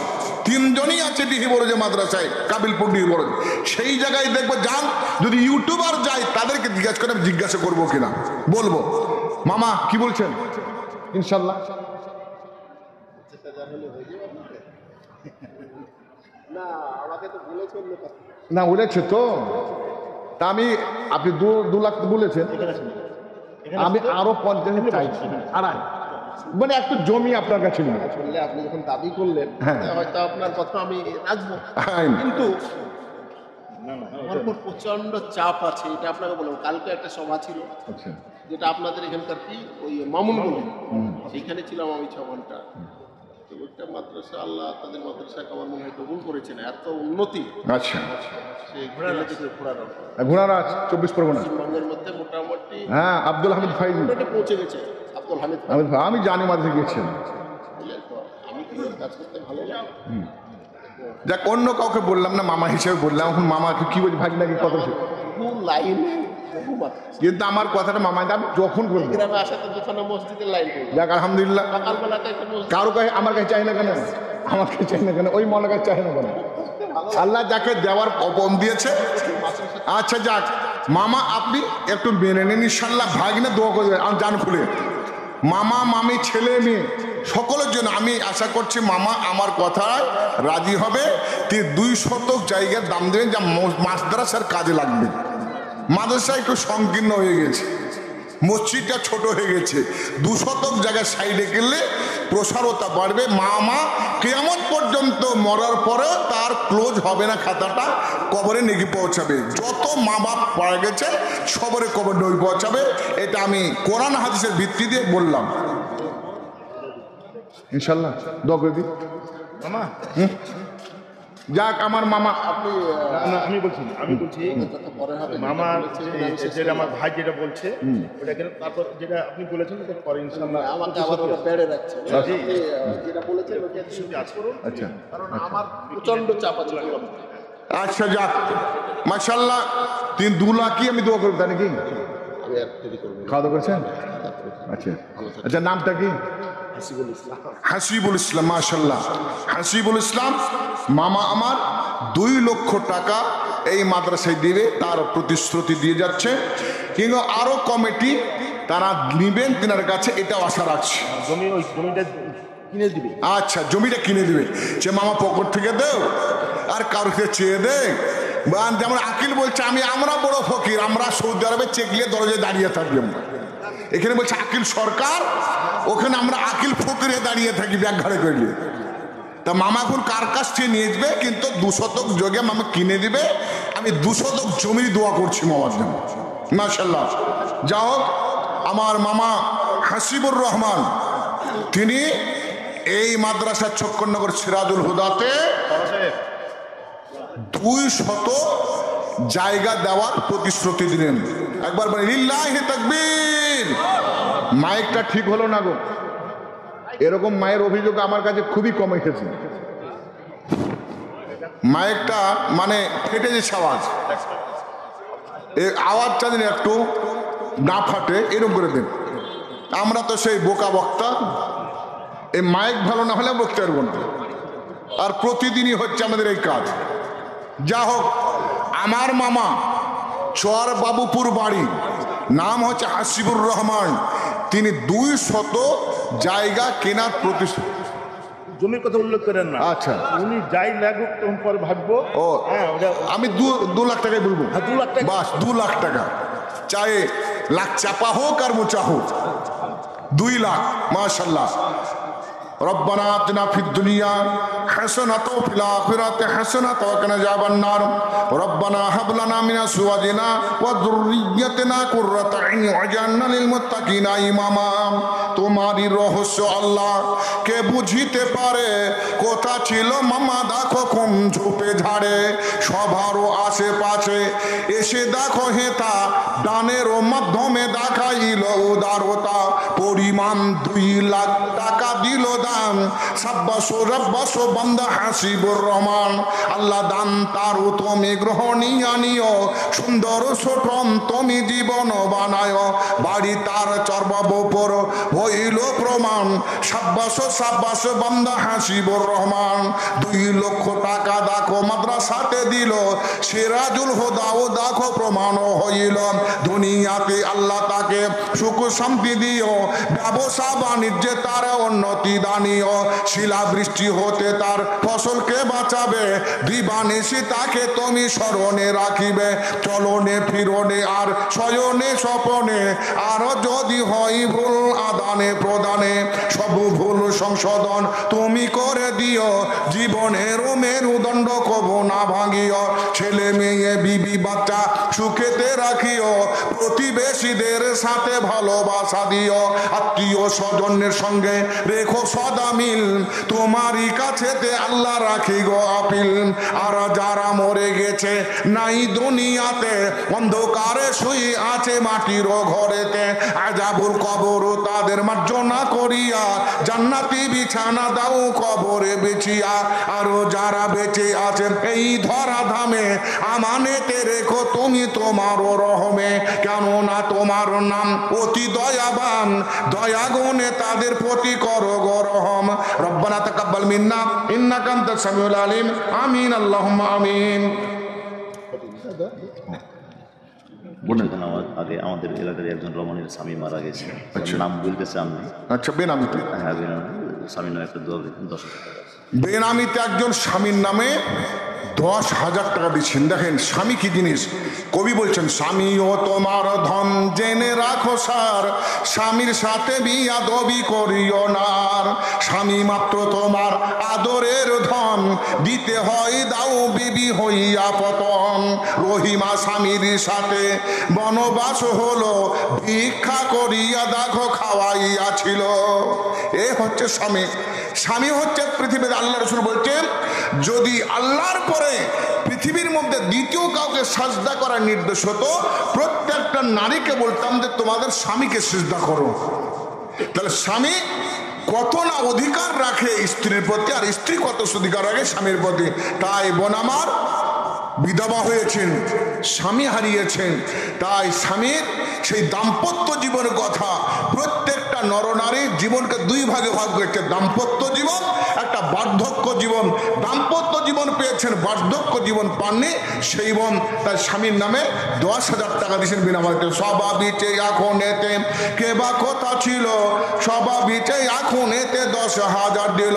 3 জনই আছে ডিহিবরজে মাদ্রাসায়, কাবিলপুর ডিহিবরজ। সেই জায়গায় দেখবো, যান যদি ইউটিউবার যায় তাদেরকে জিজ্ঞাসা করবো কিনা, বলবো মামা কি বলছেন, ইনশাল্লাহ। না বলেছে তো, তা আমি, আপনি 2 লাখ বলেছেন, আমি আরো 50 চাইছি, 2.5, মানে একটু জমি আপনার কাছে নেই। আসলে আপনি যখন দাবি করলেন হয়তো আপনার কথা আমি রাখবো, কিন্তু আমার উপর প্রচন্ড চাপ আছে, এটা আপনাকে বলবো। কালকে একটা সভা ছিল, যেটা আপনাদের এখানকার কি ওই মামুন বলে, সেইখানে ছিলাম আমি 6 ঘন্টা। তো ওইটা মাদ্রাসা আল্লাহ তাদের মাদ্রাসাকে আমার মনে হয় কবুল করেছেন, এত উন্নতি। আচ্ছা, ঘোড়ারাজ 24 পরগনা পশ্চিমবঙ্গের মধ্যে মোটামুটি, হ্যাঁ, আব্দুল হামিদ ভাই পৌঁছে গেছে। আব্দুল হামিদ ভাই আমি জানি মাঝে গেছেন। আমি কি কাজ করতে ভালো লাগে, যাক অন্য কাউকে বললাম না, মামা হিসেবে বললাম। এখন মামাকে কি বলছি, ভাগ নাকি কত লাইনে, কিন্তু আমার কথাটা মামা আমি যখন বলবো গ্রামে আসাতে দুখানা মসজিদের লাইন করবো। যাক আলহামদুলিল্লাহ, সকালবেলাতে কারো কাছে আমার কাছে চাই না কেন, আমার কাছে চাই না কেন, ওই মনের কাছে চাই না কেন, আল্লাহ যাকে দেওয়ার অপন দিয়েছে। আচ্ছা যাক মামা, আপনি একটু মেনে নিন ইনশাল্লাহ, ভাগিনা দোয়া করবে আমার জান খুলে, মামা মামি ছেলে মেয়ে সকলের জন্য আমি আশা করছি মামা আমার কথায় রাজি হবে। 2 শতক জায়গার দাম দেবেন, যা মাদ্রাসার কাজে লাগবে। মাদ্রাসা একটু সংকীর্ণ হয়ে গেছে, মসজিদটা ছোট হয়ে গেছে, 2 শতক জায়গায় সাইডে গেলে প্রসারতা বাড়বে। মামা কিয়ামত পর্যন্ত মরার পরে তার ক্লোজ হবে না খাতাটা, কবরে নেকি পৌঁছাবে। যত মা বাপ পাওয়া গেছে সবরে কবর নই পৌঁছাবে। এটা আমি কোরআন হাদিসের ভিত্তি দিয়ে বললাম, ইনশাল্লাহ দোয়া করে দিই মামা। যাক আমার মামা, আমি বলছি মামা, যেটা আমার ভাই যেটা বলছে ওটা কেন, তারপর যেটা আপনি বলেছেন পরে ইনশাআল্লাহ আমাকে আবার ওটা পেড়ে রাখছে, যেটা বলেছেন ওটা কাজ করুন। আচ্ছা, কারণ আমার প্রচন্ড চাপ আছে। আচ্ছা যাক, মাশাআল্লাহ, 2 লাখই আমি দোয়া করব, তাই নাকি? আমি আর দেরি করবো না। খাওয়া দাওয়া করেছেন? আচ্ছা আচ্ছা, নামটা কি? হাসিবুল ইসলাম। হাসিবুল ইসলাম, মাশাআল্লাহ। হাসিবুল ইসলাম মামা আমার 2 লক্ষ টাকা এই মাদ্রাসায় দিবে, তার প্রতিশ্রুতি দিয়ে যাচ্ছে। কিন্তু আরো কমিটি তারা নিবেন তিনার কাছে, এটাও আশা রাখছি। জমিটা কিনে দিবে। আচ্ছা, জমিটা কিনে দিবে, সে মামা পকেট থেকে দেও আর কারোর থেকে চেয়ে দে। যেমন আকিল বলছে আমরা বড় ফকির, আমরা সৌদি আরবে চেকলিয়ে দরজায় দাঁড়িয়ে থাকি। আমরা এখানে বলছে আকিল সরকার, ওখানে আমরা আকিল ফকিরে দাঁড়িয়ে থাকি ব্যাগ ঘাড়ে করলে। তা মামা এখন কার কাছ থেকে নিয়ে যাবে, কিন্তু 2 শতক যোগে মামা কিনে দিবে। আমি 2 শতক জমির দোয়া করছি মামার জন্য, মাশাআল্লাহ। যা হোক, আমার মামা হাসিবুর রহমান তিনি এই মাদ্রাসা চক্করনগর সিরাজুল হুদাতে 200 জায়গা দেওয়ার প্রতিশ্রুতি দিলেন। একবার বলে লিল্লাহি তাকবীর। মাইকটা ঠিক হলো না গো, এরকম মায়ের অভিযোগ আমার কাছে খুবই কম এসেছে। মাইকটা মানে ফেটে যাচ্ছে আওয়াজ, এই আওয়াজটা দিন একটু না ফাটে এরকম করে দেন। আমরা তো সেই বোকা বক্তা, এই মাইক ভালো না হলে বলতে পারবো না। আর প্রতিদিনই হচ্ছে আমাদের এই কাজ। যা হোক, আমার মামা চর বাবুপুর বাড়ি, নাম হচ্ছে হাসিবুর রহমান, তিনি 200 জায়গা কেনার প্রতিশ্রুতি। জমির কথা উল্লেখ করেন না। আচ্ছা, উনি যাই লাগুক তখন পরে ভাববো। ও আমি 2 লাখ টাকায় বলবো। 2 লাখ টাকা, বাস 2 লাখ টাকা, চাहे লাখ চাপা হোক আর মোচা হোক, 2 লাখ। মাশাআল্লাহ। রব্বানা আতিনা ফিদ দুনিয়া হাসানাতাও ওয়া ফিল আখিরাতি হাসানাতাও ওয়া কিনা আযাবান নার। রব্বানা হাব লানা মিন আজওয়াজিনা ওয়া যুররিয়্যাতিনা কুররাতা আইন ওয়াজআলনা লিল মুত্তাকিনা ইমামা। তোমারই রহস্য আল্লাহ কে বুঝিতে পারে, কোথা ছিল মামা দেখো কোন ঝোপে ঝাড়ে। সবারও আশেপাশে এসে দেখো হেতা, দানেরও মাধ্যমে দেখাইল উদারতা। পরিমাণ 2 লাখ টাকা দিল দান, সাব্বাসো রব্বাসো বান্দা হাসিবুর রহমান। আল্লাহ দান তারও তুমি গ্রহণীয় নিও, সুন্দর ছোটন তুমি জীবন বানায়। বাড়ি তার চর্বাবপর হইল প্রমাণ, সাব্বাসো সাব্বাসো বান্দা হাসিবুর রহমান। 2 লক্ষ টাকা দেখো মাদ্রাসাতে দিল, সিরাজুল হুদাও দেখো প্রমাণ হইল। দুনিয়াতে আল্লাহ তাকে সুখ শান্তি দিও, ব্যবসা বাণিজ্যে তার উন্নতি দানিও। শিলা বৃষ্টি হতে তার ফসলকে বাঁচাবে, দিবানিশি তাকে তুমি স্মরণে রাখিবে। চলনে ফিরনে আর শয়নে স্বপনে, আর যদি হয় ভুল আদানে প্রদানে, সব ভুল সংশোধন তুমি করে দিও। জীবনের মেরুদণ্ড কবু না ভাঙিও, ছেলে মেয়ে বিবি বাচ্চা সুখেতে রাখিও। প্রতিবেশীদের সাথে ভালোবাসা দিও, আত্মীয় স্বজনের সঙ্গে রেখো সদা মিল। তোমারই কাছেতে আল্লাহ রাখি গো আপিল। আর যারা মরে গেছে নাই দুনিয়াতে, অন্ধকারে শুয়ে আছে মাটির ঘরেতে, আযাবুল কবর তাদের মার্জনা করিয়া, জান্নাতি বিছানা দাও কবরে বিছিয়া। আরো যারা বেঁচে আছেন এই ধরা ধামে, আমানেতে রেখো তুমি তোমার রহমে। কেননা তোমার নাম অতি দয়াবান, দয়া গুণে তাদের প্রতি করো গো রহম। রব্বানা তাকাব্বাল মিন্না ইন্নাকা আনতাস সামিউল আলিম। আমিন আল্লাহুম্মা আমিন। আগে আমাদের এলাকার একজন রমণীর স্বামী মারা গেছে, নাম বলতেছে আমি। আচ্ছা, বেনামিতে? হ্যাঁ, স্বামীর নামে একটা 10,000 টাকা। বেনামিতে একজন স্বামীর নামে 10,000 টাকা দিচ্ছেন। দেখেন স্বামী কি জিনিস। কবি বলছেন, স্বামীও তোমার ধন জেনে রাখো সার, স্বামীর সাথে বিয়াদবি করিও না। স্বামী মাত্র তোমার আদরের ধন, দিতে হয় দাও বিবি হইয়া পতন। রহিমা স্বামীর সাথে বনবাস হলো, ভিক্ষা করিয়া দেখো খাওয়াইয়াছিল। এ হচ্ছে স্বামী। স্বামী হচ্ছে পৃথিবীর, আল্লাহ রাসূল বলছেন, যদি আল্লাহর পরে পৃথিবীর মধ্যে দ্বিতীয় কাউকে সাজদা করার নির্দেশ হতো, প্রত্যেকটা নারীকে বলতাম যে তোমাদের স্বামীকে সিজদা করো। তাহলে স্বামী কত না অধিকার রাখে স্ত্রীর প্রতি, আর স্ত্রী কত অধিকার রাখে স্বামীর প্রতি। তাই বোন আমার, বিধবা হয়েছেন, স্বামী হারিয়েছেন, তাই স্বামীর সেই দাম্পত্য জীবনের কথা প্রত্যেকটা নরনারীর জীবনকে দুই ভাগে ভাগ করেছে, দাম্পত্য জীবন, একটা বার্ধক্য জীবন। দাম্পত্য জীবন পেয়েছেন, বার্ধক্য জীবন পাননি, সেই বোন তার স্বামীর নামে 10,000 টাকা দিয়েছেন বিনামূল্যে। স্বভাবিচে এখন এতে কে বা কথা ছিল, স্বভাবিচে এখন এতে 10,000 দিল,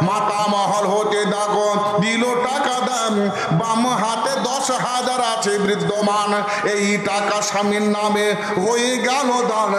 মাতা মহল হতে দেখো দিল টাকা দাম, বাম হাতে 10,000 আছে বিদ্যমান, এই টাকা স্বামীর নামে হয়ে গেল দান,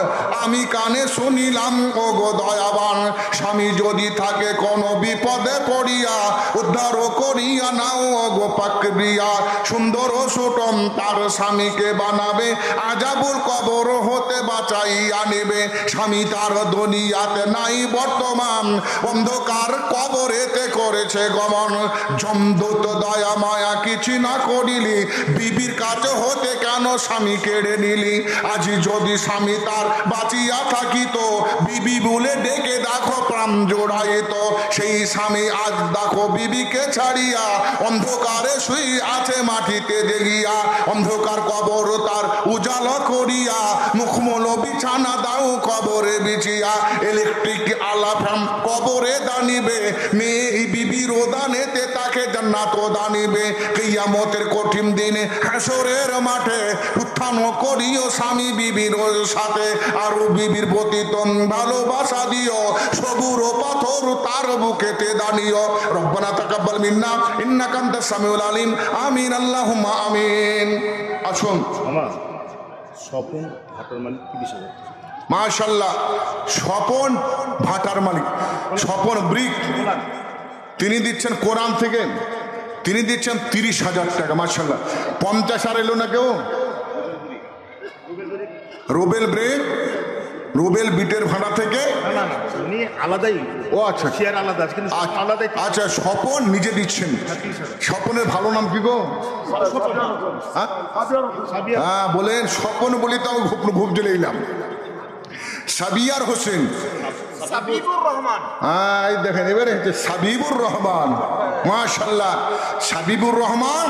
আমি কানে শুনিলাম ও গো দয়াবান, স্বামী যদি থাকে কোনো বিপদে পড়িয়া উদ্ধার করিয়া নাও ও গো পাকরিয়া, সুন্দর সুটম তার স্বামীকে বানাবে, আজাবুল কবর হতে বাঁচাইয়া নেবে, স্বামী তার দুনিয়াতে নাই বর্তমান, অন্ধকার কবরেতে করেছে গমন, জমদূত দয়া মায়া কিছু না করিলি, বিবির কাছে হতে কেন স্বামী কেড়ে নিলি, আজি যদি স্বামী তার বাঁচিয়া থাকিত, বিবি বলে ডেকে দেখো প্রাণ জোড়াইত, সেই স্বামী আজ দেখো বিবিকে ছাড়িয়া অন্ধকারে শুই আছে মাটিতে দেখিয়া, অন্ধকার কবর তার উজালা করিয়া, মুখমল বিছানা দাও কবরে বিছিয়া, ইলেকট্রিক আলা ফ্যান কবরে দানিবে, মেয়ে বিবির দানেতে তাকে জান্নাত দানিবে, কিয়ামতের কঠিন দিনে হাসরের মাঠে উত্থান করিও স্বামী বিবির সাথে, আরো বিবির প্রতি ভালোবাসা দিও, সবুর পাথর তার বুকেতে দানিও। রব্বানা তাকাব্বাল মিন্না ইন্নাকা আনতাস সামিউল আলিম, আমিন আল্লাহুম্মা আমিন। আসুন আমার স্বপন ভাটার মালিক 30,000। মাশাআল্লাহ, স্বপন ভাটার মালিক, স্বপন ব্রিক, তিনি দিচ্ছেন কোরআন থেকে, তিনি দিচ্ছেন 30,000 টাকা। মাশাআল্লাহ, 50 আর এলো না কেউ? রুবেল ব্রেক, রুবেল বিটের ভাড়া থেকে উনি আলাদাই, ও আচ্ছা শেয়ার আলাদা আছে, কিন্তু আলাদাই। আচ্ছা, স্বপন নিজে দিচ্ছেন। স্বপনের ভালো নাম কি গো? হ্যাঁ বলেন, স্বপন বলি তো ঘুপ জ্বলে এলাম। সাবিয়ার হোসেন, সাবিবুর রহমান, হ্যাঁ দেখেন এবারে হচ্ছে সাবিবুর রহমান। মাশাআল্লাহ, সাবিবুর রহমান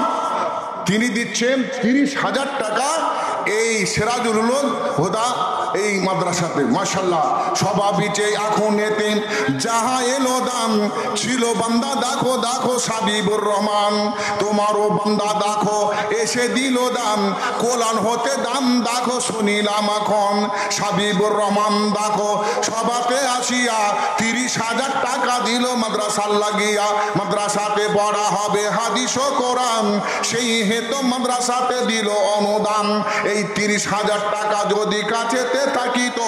তিনি দিচ্ছেন 30,000 টাকা এই সিরাজুল উলুম হুদা এই মাদ্রাসাতে। মাশাআল্লাহ, স্বভাবিচে এখন এতে যাহা এলো দাম, ছিল বান্দা দেখো দেখো সাবিবুর রহমান, তোমারও বান্দা দেখো এসে দিল দাম, কোলান হতে দাম দেখো শুনিলাম এখন, সাবিবুর রহমান দেখো সভাতে আসিয়া 30,000 টাকা দিল মাদ্রাসার লাগিয়া, মাদ্রাসাতে পড়া হবে হাদিস ও কোরআন, সেই হেতু মাদ্রাসাতে দিল অনুদান, এই 30,000 টাকা যদি কাছেতে থাকিত,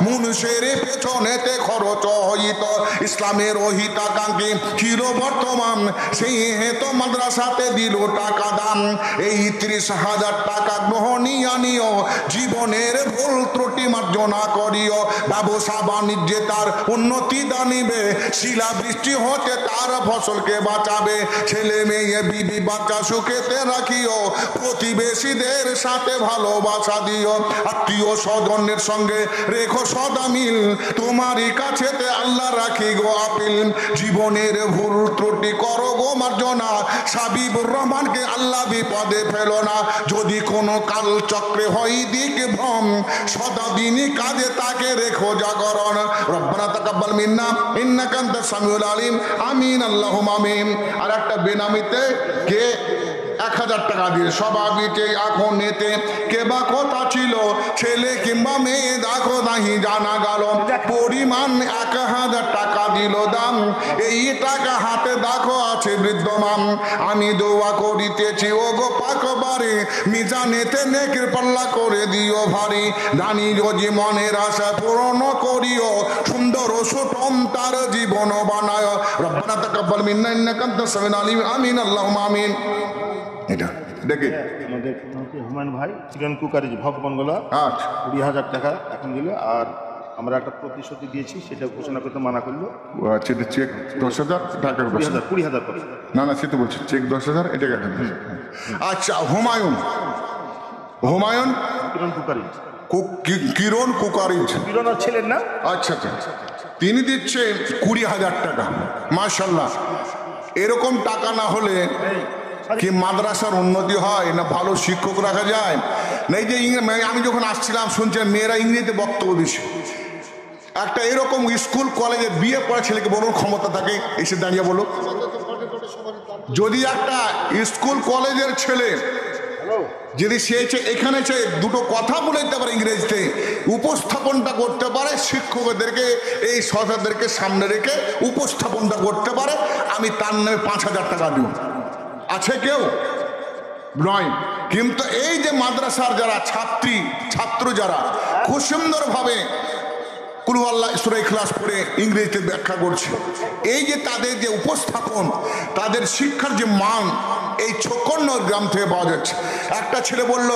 মানুষের পেছনেতে খরচ হইত, ইসলামের হিতাকাঙ্ক্ষী ছিল বর্তমান, সেই হেতু মাদ্রাসাতে দিল টাকা দান, এই 30,000 টাকা গ্রহণীয় নিও, জীবনের ভুল ত্রুটি মার্জনা করিও, ব্যবসা বাণিজ্যে তার উন্নতি দানিবে, শিলা বৃষ্টি হতে তার ফসলকে বাঁচাবে, ছেলে মেয়ে বিবি বাচ্চা সুখেতে রাখিও, প্রতিবেশীদের সাথে ভালোবাসা দিও, আত্মীয় স্বজনের সঙ্গে রেখো সদা মিল, তোমারই কাছেতে আল্লাহ রাখি গো আপিল, জীবনের ভুল ত্রুটি করো গো মার্জনা, সাবিবুর রহমানকে আল্লাহ বিপদে ফেলো না, যদি কোনো কাল চক্রে হয় দিক ভ্রম, সদা দিনই কাজে তাকে রেখো জাগরণ। রব্বানা তাকাব্বাল মিন্না ইন্নাকা আনতাস সামিউল আলিম, আমিন আল্লাহুম্মা আমিন। আর একটা বেনামিতে কে 1,000 টাকা দিয়ে, স্বভাবিতে এখন এতে কে বা কথা ছিল, ছেলে কিংবা মেয়ে দেখো নাহি জানা গেল, পরিমাণ 1,000 টাকা দিল দাম, এই টাকা হাতে দেখো আছে বিদ্যমান, আমি দোয়া করিতেছি ও গো পাকবারে, মিজানেতে নেকের পাল্লা করে দিও ভারী, জানি যদি মনের আশা পূরণ করিও, সুন্দর ও সুটম তার জীবন বানায়। রব্বানা তাকাব্বাল মিন্না ইন্নাকা আনতাস সামিউল আলিম, আমিন আল্লাহুম্মা আমিন। এটা দেখে আমাদের হুমায়ুন ভাই চিকেন কুকারি ভগবানগোলা 20,000 টাকা এখন দিল, আর আমরা একটা প্রতিশ্রুতি দিয়েছি সেটা ঘোষণা করতে মানা করলো। আচ্ছা, চেক 10,000 টাকা, 20,000 করে। না না সে তো বলছি চেক 10,000 এটা কেন? আচ্ছা, হুমায়ুন, হুমায়ুন কিরণ কুকারি, কিরণ কুকারি, কিরণ ছিলেন না? আচ্ছা আচ্ছা, তিনি দিচ্ছে 20,000 টাকা। মাশাআল্লাহ, এরকম টাকা না হলে কি মাদ্রাসার উন্নতি হয় না ভালো শিক্ষক রাখা যায় না? এই যে আমি যখন আসছিলাম শুনছিলাম মেয়েরা ইংরেজিতে বক্তব্য দিচ্ছে। একটা এরকম স্কুল কলেজে বিয়ে পড়া ছেলেকে বলুন ক্ষমতা থাকে এসে দাঁড়িয়ে বলো, যদি একটা স্কুল কলেজের ছেলে যদি সে এখানে দুটো কথা বলে দিতে পারে ইংরেজিতে, উপস্থাপনটা করতে পারে, শিক্ষকদেরকে এই সরকারদেরকে সামনে রেখে উপস্থাপনটা করতে পারে, আমি তার নামে ৫,০০০ টাকা দিব। আছে কেউ? নয়। কিন্তু এই যে মাদ্রাসার যারা ছাত্র যারা খুব সুন্দরভাবে কুল আল্লাহ সূরা ইখলাস পড়ে ইংরেজিতে ব্যাখ্যা করছে, এই যে তাদের যে উপস্থাপন, তাদের শিক্ষার যে মান এই ৫৬ গ্রাম থেকে পাওয়া যাচ্ছে। একটা ছেলে বলল,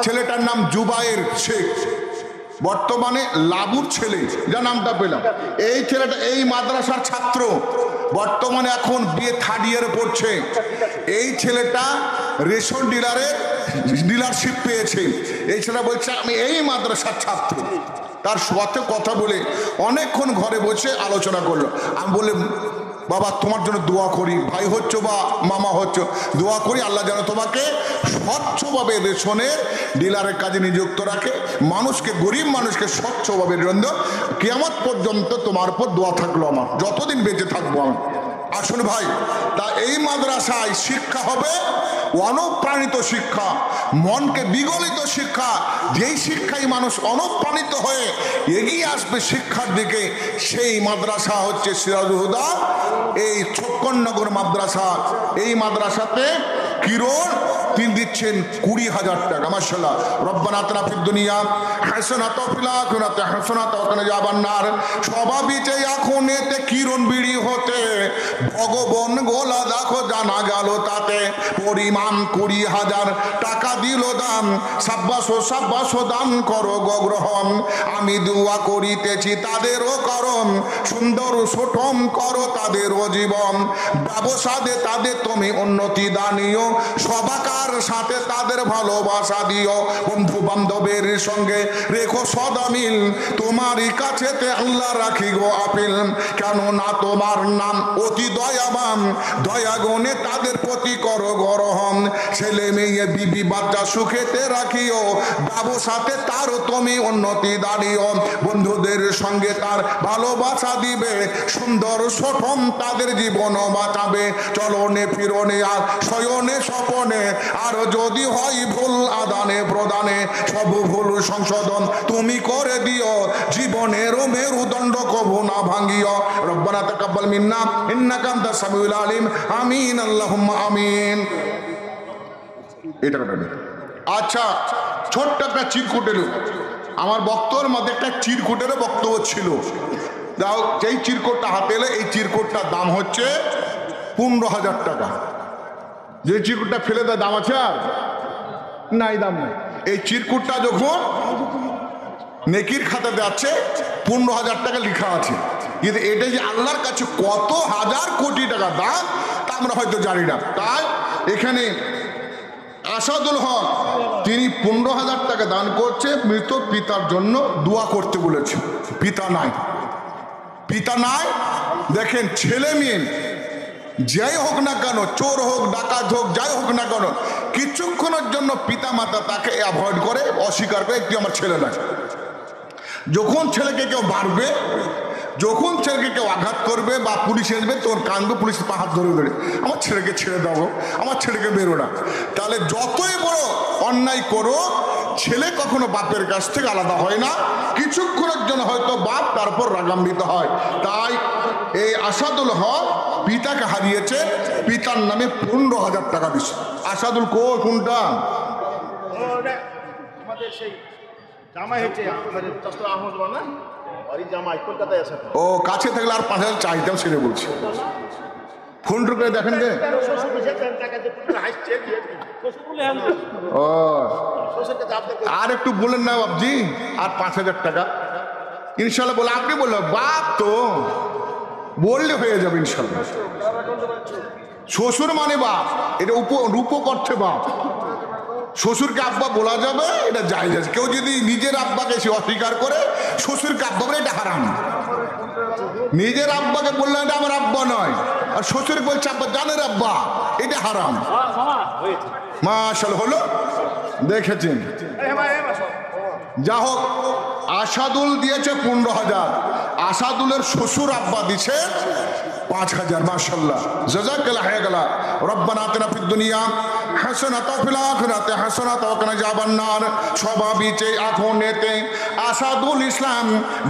ছেলেটার নাম জুবায়ের শেখ, বর্তমানে লাবুর ছেলে, যা নামটা পেলাম। এই ছেলেটা এই মাদ্রাসার ছাত্র, বর্তমানে এখন বিয়ে 3rd ইয়ারে পড়ছে। এই ছেলেটা রেশন ডিলারশিপ পেয়েছে। এই ছেলেটা বলছে আমি এই মাদ্রাসার ছাত্র। তার সাথে কথা বলে অনেকক্ষণ ঘরে বসে আলোচনা করলো। আমি বললাম বাবা তোমার জন্য দোয়া করি, ভাই হচ্ছ বা মামা হচ্ছ, দোয়া করি আল্লাহ যেন তোমাকে স্বচ্ছভাবে রেশনের ডিলারের কাজে নিযুক্ত রাখে, মানুষকে, গরিব মানুষকে স্বচ্ছভাবে জন্য কিয়ামত পর্যন্ত তোমার উপর দোয়া থাকলো আমার, যতদিন বেঁচে থাকবো আমি। আসুন ভাই, তা এই মাদ্রাসায় শিক্ষা হবে অনুপ্রাণিত শিক্ষা, মনকে বিগলিত শিক্ষা, যেই শিক্ষায় মানুষ অনুপ্রাণিত হয়ে এগিয়ে আসবে শিক্ষার দিকে, সেই মাদ্রাসা হচ্ছে সিরাজুল হুদা এই ৫৬ মাদ্রাসা। এই মাদ্রাসাতে কিরণ তিনি দিচ্ছেন ২০,০০০ টাকা। মাশাআল্লাহ। রব্বানা আতিনা ফিদ দুনিয়া হাসানাতাও ফিল আখিরাতি হাসানাতাও ওয়া কিনা আযাবান্নার। স্বভাবিতে এখন এতে কিরণ বিড়ি হতে ভগবান গোলা দেখো জানা গেল তাতে পরিমাণ ২০,০০০ টাকা দিল দাম। সাব্বাসো দান করো গ্রহণ, আমি দোয়া করিতেছি তাদেরও করম, সুন্দর সোটম করো তাদেরও জীবন, ব্যবসাদে তাদের তুমি উন্নতি দানিও, সবাকার সাথে তাদের ভালোবাসা দিও, বন্ধু বান্ধবের সঙ্গে রেখো সদা মিল, তোমারই কাছেতে আল্লাহ রাখি গো আপিল, কেননা তোমার নাম অতি দয়াবান, দয়াগুণে তাদের প্রতি করো গরহম, ছেলে মেয়ে বিবি বাচ্চা সুখেতে রাখিও, ব্যবসাতে তারও তুমি উন্নতি দাঁড়িও, বন্ধুদের সঙ্গে তার ভালোবাসা দিবে, সুন্দর সোঠম তাদের জীবন বাঁচাবে, চলনে ফিরনে আর শয়নে স্বপনে, আর যদি হয় ভুল আদানে প্রদানে, সব ভুল সংশোধন তুমি করে দিও, জীবনের মেরুদণ্ড কবু না ভাঙ্গিও। রব্বানা তাকাব্বাল মিন্না ইন্নাকা আনতাস সামিউল আলিম। আমিন আল্লাহুম্মা আমিন। এটা আচ্ছা, ছোট্ট একটা চিরকুটেরও আমার বক্তব্যের মধ্যে একটা চিরকুটেরও বক্তব্য ছিল। দাও, যেই চিরকুটটা হাতে এলে, এই চিরকুটটার দাম হচ্ছে ১৫,০০০ টাকা। যে চিরকুটটা ফেলে দেয় দাম আছে আর নাই, দাম নাই। এই চিরকুটটা যখন নেকির খাতাতে আছে ১৫,০০০ টাকা লেখা আছে, কিন্তু এটা যে আল্লাহর কাছে কত হাজার কোটি টাকা দাম তা আমরা হয়তো জানি না। তাই এখানে আসাদুল হক তিনি ১৫,০০০ টাকা দান করছে, মৃত পিতার জন্য দোয়া করতে বলেছে। পিতা নাই, দেখেন ছেলে মেয়ে যাই হোক না কেন, চোর হোক ডাকাত হোক যাই হোক না কেন, কিছুক্ষণের জন্য পিতা মাতা তাকে অ্যাভয়েড করে, অস্বীকার করে, একটু আমার ছেলে নাই। যখন ছেলেকে কেউ মারবে, যখন ছেলেকে কেউ আঘাত করবে বা পুলিশ আসবে, তোর কানবে, পুলিশ পা হাত ধরে আমার ছেলেকে ছেড়ে দেবো, আমার ছেলেকে বেরো না। তাহলে যতই বড় অন্যায় করো, ছেলে কখনো বাপের কাছ থেকে আলাদা হয় না, কিছুক্ষণের জন্য হয়তো বাপ তারপর রাগান্বিত হয়। তাই এই আসাদুল হক পিতাকে হারিয়েছে, পিতার নামে ১৫,০০০ টাকা দিচ্ছে। আসাদুল কোনটা? আমাদের সেই জামাই হচ্ছে আহমদ বানা, জামাই কলকাতায় আছে। ও কাছে থাকলে আর ৫,০০০ চাইতাম, সেটা বলছি। ফোন করে দেখেন যে ও আর একটু বলেন না বাবজি, আর ৫,০০০ টাকা ইনশাল্লাহ বলে। আপনি বললেন বাপ তো বললে হয়ে যাবে ইনশাল্লাহ। শ্বশুর মানে বাপ, এটা রূপক অর্থে বাপ। শ্বশুরকে আব্বা বলা যাবে, এটা জায়েজ আছে। কেউ যদি নিজের আব্বাকে সে অস্বীকার করে, শ্বশুরকে আব্বা বলে, এটা হারাম। নিজের আব্বাকে বললে এটা আমার আব্বা নয়, আর শ্বশুর বলছে আব্বা জানের আব্বা, এটা হারাম। মাশাআল্লাহ, হলো দেখেছেন। যা হোক, আসাদুল দিয়েছে 15,000, আসাদুলের শ্বশুর আব্বা দিছে 5,000। মাশাআল্লাহ, জাযাকাল্লাহ খায়রা। রব্বানা আতিনা ফিদ দুনিয়া হাসানাতাও ফিল আখিরাতি হাসানাতাও ওয়া কিনা আযাবান নার। স্বভাবিতে এখনেতে আসাদুল ইসলাম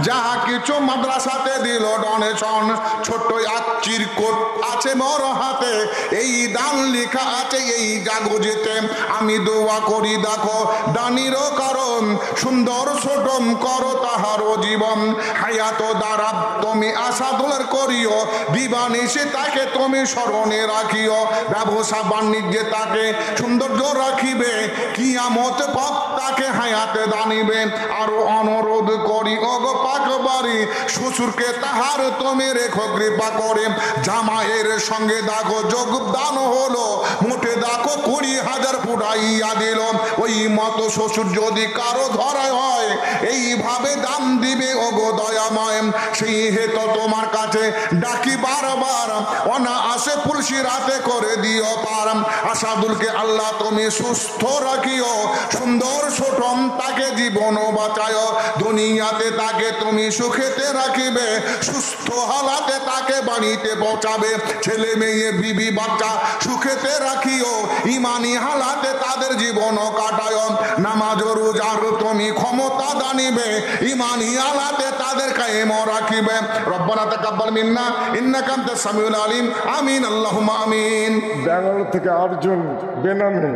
যা কিছু মাদ্রাসাতে দিল ডোনেশন, ছোট্ট এক চিরকুট আছে মোর হাতে, এই দান লেখা আছে এই কাগজেতে। আমি দোয়া করি দেখো দানিরও কারণ, সুন্দর ছোটম করো তাহারও জীবন। হায়াত দ্বারা তুমি আসাদুলের করিও, দিবানিশে তাকে তুমি স্মরণে রাখিও। ব্যবসা বাণিজ্যে তাকে সৌন্দর্য রাখিবে, কিয়ামত পথ তাকে হায়াতে দানিবে। আরো অনুরোধ করি ওগো পাক বাড়ি, শ্বশুরকে তাহার তুমি রেখো কৃপা করে। জামাইয়ের সঙ্গে দেখো যোগদান হলো, মোটে দেখো 20,000 ফুটাইয়া দিল। ওই মতো শ্বশুর যদি কারো ধরায় হয়, এইভাবে দাম দিবে ওগো দয়াময়। সেই হেতু তোমার কাছে ডাকি বারবার, অনা আসে পুলসি রাতে করে দিও পার। আসাদুলকে আল্লাহ তুমি সুস্থ রাখিও, সুন্দর ছোটম তাকে জীবন বাঁচায়। দুনিয়াতে তাকে তুমি সুখেতে রাখিবে, সুস্থ হালাতে তাকে বাড়িতে পৌঁছাবে। ছেলে মেয়ে বিবি বাচ্চা সুখেতে রাখিও, ইমানি হালাতে তাদের জীবন কাটায়। নামাজ রোজার তুমি ক্ষমতা দানিবে, ইমানি হালাতে তাদের কায়েম রাখিবে। রব্বানা তাকাব্বাল মিন্না ইন্নাকা আনতাস সামিউল আলিম। আমিন আল্লাহুম্মা আমিন। ব্যাঙ্গালোর থেকে আর্জুন বেনামে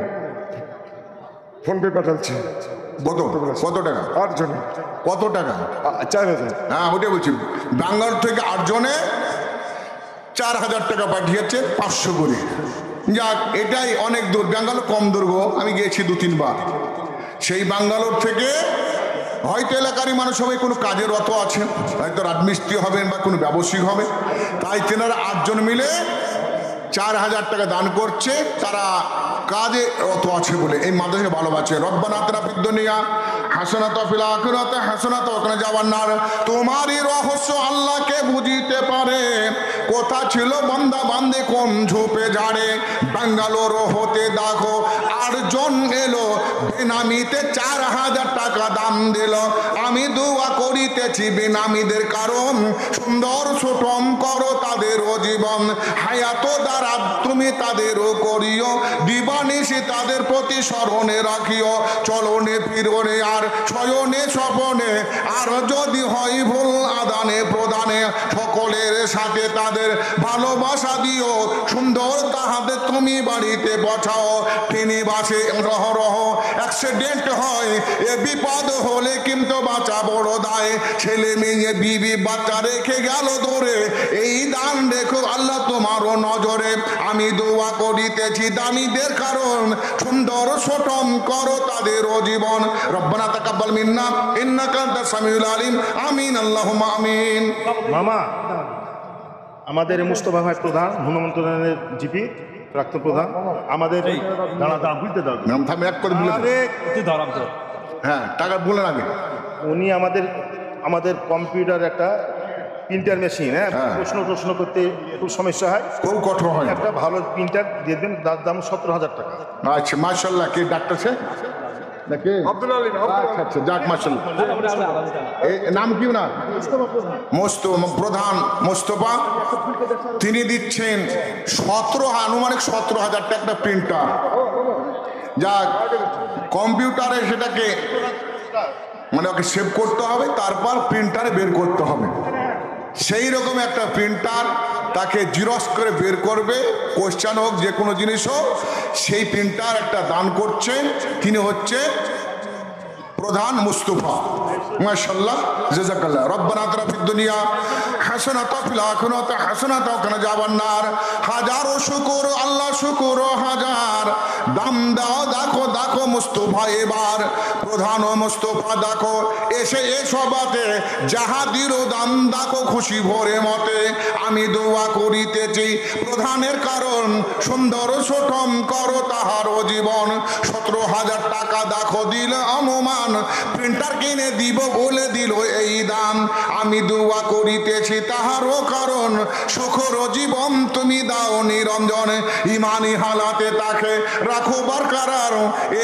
ফোন পে পাঠাচ্ছে। কত টাকা? আর্জুন কত টাকা? 4,000। হ্যাঁ, ওটাই বলছি। ব্যাঙ্গালোর থেকে আটজনে 4,000 টাকা পাঠিয়েছে, 500 করে। যাক, এটাই অনেক দূর। ব্যাঙ্গালোর কম দূর গো, আমি গিয়েছি 2-3 বার। সেই ব্যাঙ্গালোর থেকে হয়তো এলাকারই মানুষ হবে, কোনো কাজের অত আছে, হয়তো রাজমিস্ত্রি হবেন বা কোনো ব্যবসায়িক হবে, তাই তেনারা 8 জন মিলে 4,000 টাকা দান করছে। তারা কাজে অত আছে বলে এই মাদ্রাসাকে ভালোবাসে। রব্বানা আতিনা ফিদ দুনিয়া হাসানাতাও ফিল আখিরাতি হাসানাতাও ওয়া কিনা আযাবান নার। তোমারই রহস্য আল্লাহকে বুঝিতে পারে, কোথা ছিল বান্দা বান্দে কোন ঝোপে ঝাড়ে। ব্যাঙ্গালোর হতে দেখো 8 জন এলো, বেনামিতে 4,000 টাকা দাম দিল। আমি দোয়া করিতেছি বেনামিদের কারণ, সুন্দর ছোটম করো তাদেরও জীবন। হায়াত দ্বারা তুমি তাদেরও করিও, দিবানিশি তাদের প্রতি স্মরণে রাখিও। চলনে ফিরনে আর শয়নে স্বপনে, আর যদি হয় ভুল আদানে প্রদানে, সকলের সাথে তাদের ভালোবাসা দিও। সুন্দর তাহাদের তুমি বাড়িতে পৌঁছাও। ট্রেনে বাসে রহ রহ অ্যাক্সিডেন্ট হয়, এ বিপদ হলে কিন্তু বাঁচা বড় দায়। ছেলে মেয়ে বিবি বাচ্চা রেখে গেল ধরে, এই দান দেখো আল্লাহ তোমারও নজরে। আমি দোয়া করিতেছি দানিদের কারণ, সুন্দর ছোটম করো তাদেরও জীবন। রব্বানা তাকাব্বাল মিন্না ইন্নাকা আনতাস সামিউল আলিম। আমিন আল্লাহুম্মা আমিন। মামা, আমাদের মুস্তফা ভাই প্রধান, ভূমি মন্ত্রণালয়ের জিপি প্রাক্তন প্রধান, আমাদের দাঁড়া বুঝতে দাও, নাম থামে এক করে বলে দাও। একটু দাঁড়ান তো। হ্যাঁ, টাকা বলেন আগে। উনি আমাদের কম্পিউটার একটা প্রিন্টার মেশিন, হ্যাঁ, প্রশ্ন করতে খুব সমস্যা হয়, খুব কঠোর হয়। একটা ভালো প্রিন্টার দিয়ে দেবেন, তার দাম 17,000 টাকা। আচ্ছা, মাশাআল্লাহ। কে ডাক্তার সে নাকি? আব্দুল আলী। আচ্ছা আচ্ছা, যাক মাশাআল্লাহ। এই নাম কি না? মোস্তফা প্রধান, মোস্তফা। তিনি দিচ্ছেন 17 আনুমানিক 17,000 টাকা একটা প্রিন্টার। যাক, কম্পিউটারে সেটাকে মানে ওকে সেভ করতে হবে, তারপর প্রিন্টারে বের করতে হবে। সেই রকম একটা প্রিন্টার তাকে জিরক্স করে বের করবে, কোশ্চেন হোক যে কোনো জিনিস হোক, সেই প্রিন্টার একটা দান করছেন। তিনি হচ্ছে প্রধান মুস্তফা। মাশাআল্লাহ, জাযাকাল্লাহ। রব্বানা আতিনা ফিদ দুনিয়া হাসানাতাও ফিল আখিরাতি হাসানাতাও ওয়া কিনা আযাবান নার। হাজারো শুকর আল্লাহ, শুকর হাজার। দাম দাও দেখো দেখো মুস্তফা এবার, প্রধান ও মুস্তফা দেখো এসে এ সভাতে, যাহাদিরও দাম দেখো খুশি ভরে মতে। আমি দোয়া করিতেছি প্রধানের কারণ, সুন্দর ছোটম করো তাহারও জীবন। 17,000 টাকা দেখো দিল অনুমান, প্রিন্টার কিনে দিব বলে দিল এই দান। আমি দোয়া করিতেছি তাহারও কারণ, সুখর জীবন তুমি দাও নিরঞ্জন, ইমানি হালাতে তাকে রাখো বরকরার।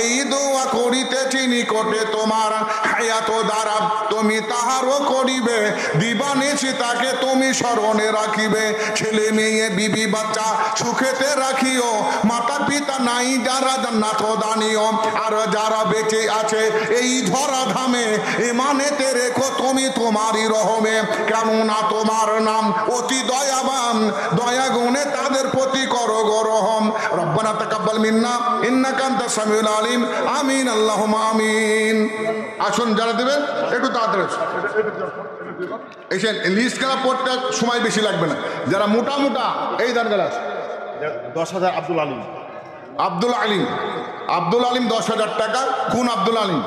এই দোয়া করিতেছি নিকটে তোমার, হায়াত দ্বারা তুমি তাহারও করিবে, দিবানিশি তাকে তুমি স্মরণে রাখিবে। ছেলে মেয়ে বিবি বাচ্চা সুখেতে রাখিও, মাতা পিতা নাই যারা জান্নাত দানিও। আর যারা বেঁচে আছে এই ধরা ধামে, ইমানেতে রেখো তুমি তোমারই রহমে। কেননা তোমার নাম অতি দয়াবান, দয়া গুণে তাদের প্রতি করো গো রহম। রব্বানা তাকাব্বাল মিন্না ইন্নাকা আনতাস সামিউল আলিম। আমিন আল্লাহুম্মা আমিন। আসুন যারা দেবেন একটু তাড়াতাড়ি এসে লিস্ট গেলা পড়তে সময় বেশি লাগবে না। যারা মোটা মোটা এই দান গেলা 10,000 আব্দুল আলিম। আব্দুল আলিম, আব্দুল আলিম 10,000 টাকা। কোন আব্দুল আলিম?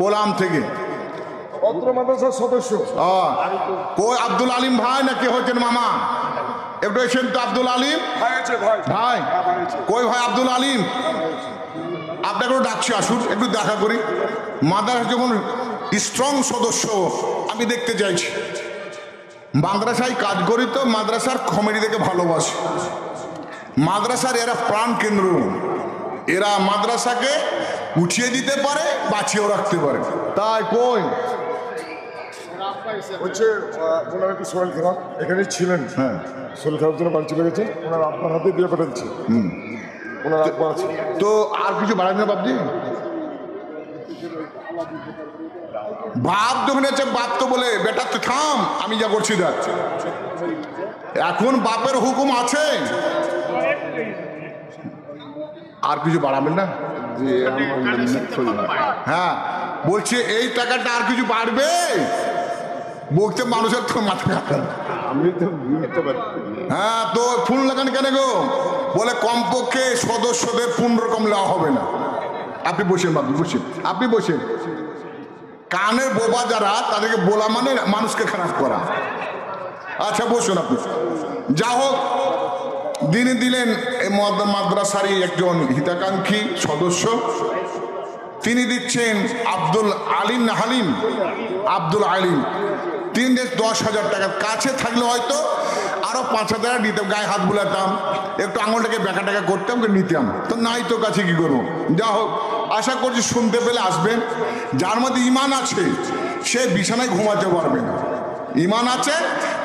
কোলাম থেকে। অত্র মাদ্রাসার সদস্য। কই আব্দুল আলিম ভাই না কে হচ্ছেন মামা? একটু এসেন তো আব্দুল আলিম ভাই। কই ভাই আব্দুল আলিম? আপনাকে ডাকছি, আসুন একটু দেখা করি। মাদ্রাসা যেমন স্ট্রং সদস্য আমি দেখতে চাইছি। মাদ্রাসায় কাজ করি তো মাদ্রাসার কমিটি দেখে ভালোবাসি। মাদ্রাসার এরা প্রাণ কেন্দ্র, এরা মাদ্রাসাকে উঠিয়ে দিতে পারে, বাঁচিয়েও রাখতে পারে। তাই কই হচ্ছে ওনার একটু শরীর খারাপ, এখানে ছিলেন। হ্যাঁ, শরীর খারাপ জন্য বাড়ি চলে গেছেন। ওনার আব্বার হাতে দিয়ে পাঠাচ্ছি। ওনার আব্বা আছে। তো আর কিছু বাড়াবেন না বাপজি? বাপ যখন আছে, বাপ তো বলে বেটা তো থাম, আমি যা করছি দেখ। এখন বাপের হুকুম আছে, আর কিছু বাড়াবেন না? হ্যাঁ বলছে এই টাকাটা আর কিছু বাড়বে, বলছে মানুষের তো মাথা কাটা। আমি তো বুঝতে পারছি। হ্যাঁ, তো ফুল লাগান কেন গো? বলে কমপক্ষে সদস্যদের 15 রকম নেওয়া হবে না। আপনি বসেন বাবু, বসেন, আপনি বসেন। কানের বোবা যারা, তাদেরকে বলা মানে মানুষকে খারাপ করা। আচ্ছা বসুন আপনি। যা হোক, দিনে দিলেন এই মাদ্রাসারই একজন হিতাকাঙ্ক্ষী সদস্য, তিনি দিচ্ছেন আব্দুল আলিম না হালিম, আব্দুল আলিম। তিনি 10,000 টাকা। কাছে থাকলে হয়তো আরো 5,000 দিতাম, গায়ে হাত বুলাতাম, একটু আঙুলটাকে বেঁকা টাকা করতাম, নিতাম। তো নাই তো কাছে কি করবো। যা হোক, আশা করছি শুনতে পেলে আসবেন। যার মধ্যে ইমান আছে সে বিছানায় ঘুমাতে পারবে না। ইমান আছে,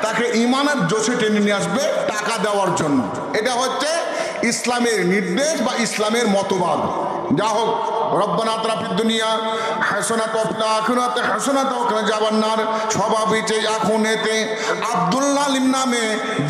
তাকে ইমানের জোশে টেনে নিয়ে আসবে টাকা দেওয়ার জন্য। এটা হচ্ছে ইসলামের নির্দেশ বা ইসলামের মতবাদ। যা হোক, রব্বানা আতিনা ফিদ দুনিয়া হাসানাতাও ওয়া ফিল আখিরাতি হাসানাতাও ওয়া কিনা আযাবান্নার। সভাপতি এখনেতে আব্দুল্লাহ আলিম নামে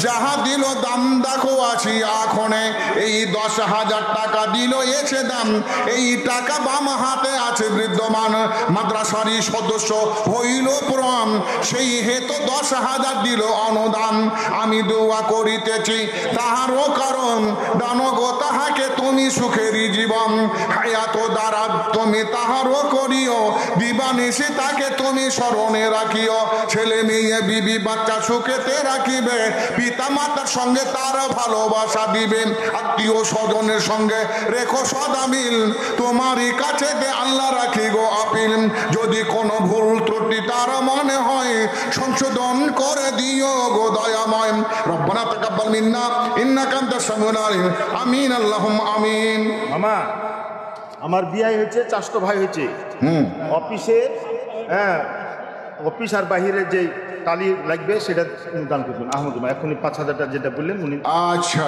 যাহা দিল দাম দেখো আছি এখনে। এই 10,000 টাকা দিল এসে দাম, এই টাকা বাম হাতে আছে বিদ্যমান। মাদ্রাসারই সদস্য হইল প্রমাণ, সেই হেতু 10,000 দিল অনুদান। আমি দোয়া করিতেছি তাহারও কারণ, দানো গো তাহাকে তুমি সুখেরই জীবন। হায়াত দ্বারা তুমি তাহারও করিও, দিবানিশি তাকে তুমি স্মরণে রাখিও। ছেলে মেয়ে বিবি বাচ্চা সুখেতে রাখিবে, পিতা মাতার সঙ্গে তার ভালোবাসা দিবেন। আত্মীয় স্বজনের সঙ্গে রেখো সদা মিল, তোমারই কাছে দে আল্লাহ রাখি গো আপিল। যদি কোনো ভুল ত্রুটি তার মনে হয়, সংশোধন করে দিও গো দয়াময়। রব্বানা তাকাব্বাল মিন্না ইন্নাকা আনতাস সামিউল আলিম। আমিন আল্লাহুম্মা আমিন। মামা, আমার বিয়ে হয়েছে, চাষ্ট ভাই হয়েছে অফিসে। হ্যাঁ, অফিস আর বাহিরে যে টালি লাগবে সেটা দান করবেন আহমদ। এখনই 5,000 যেটা বললেন উনি। আচ্ছা।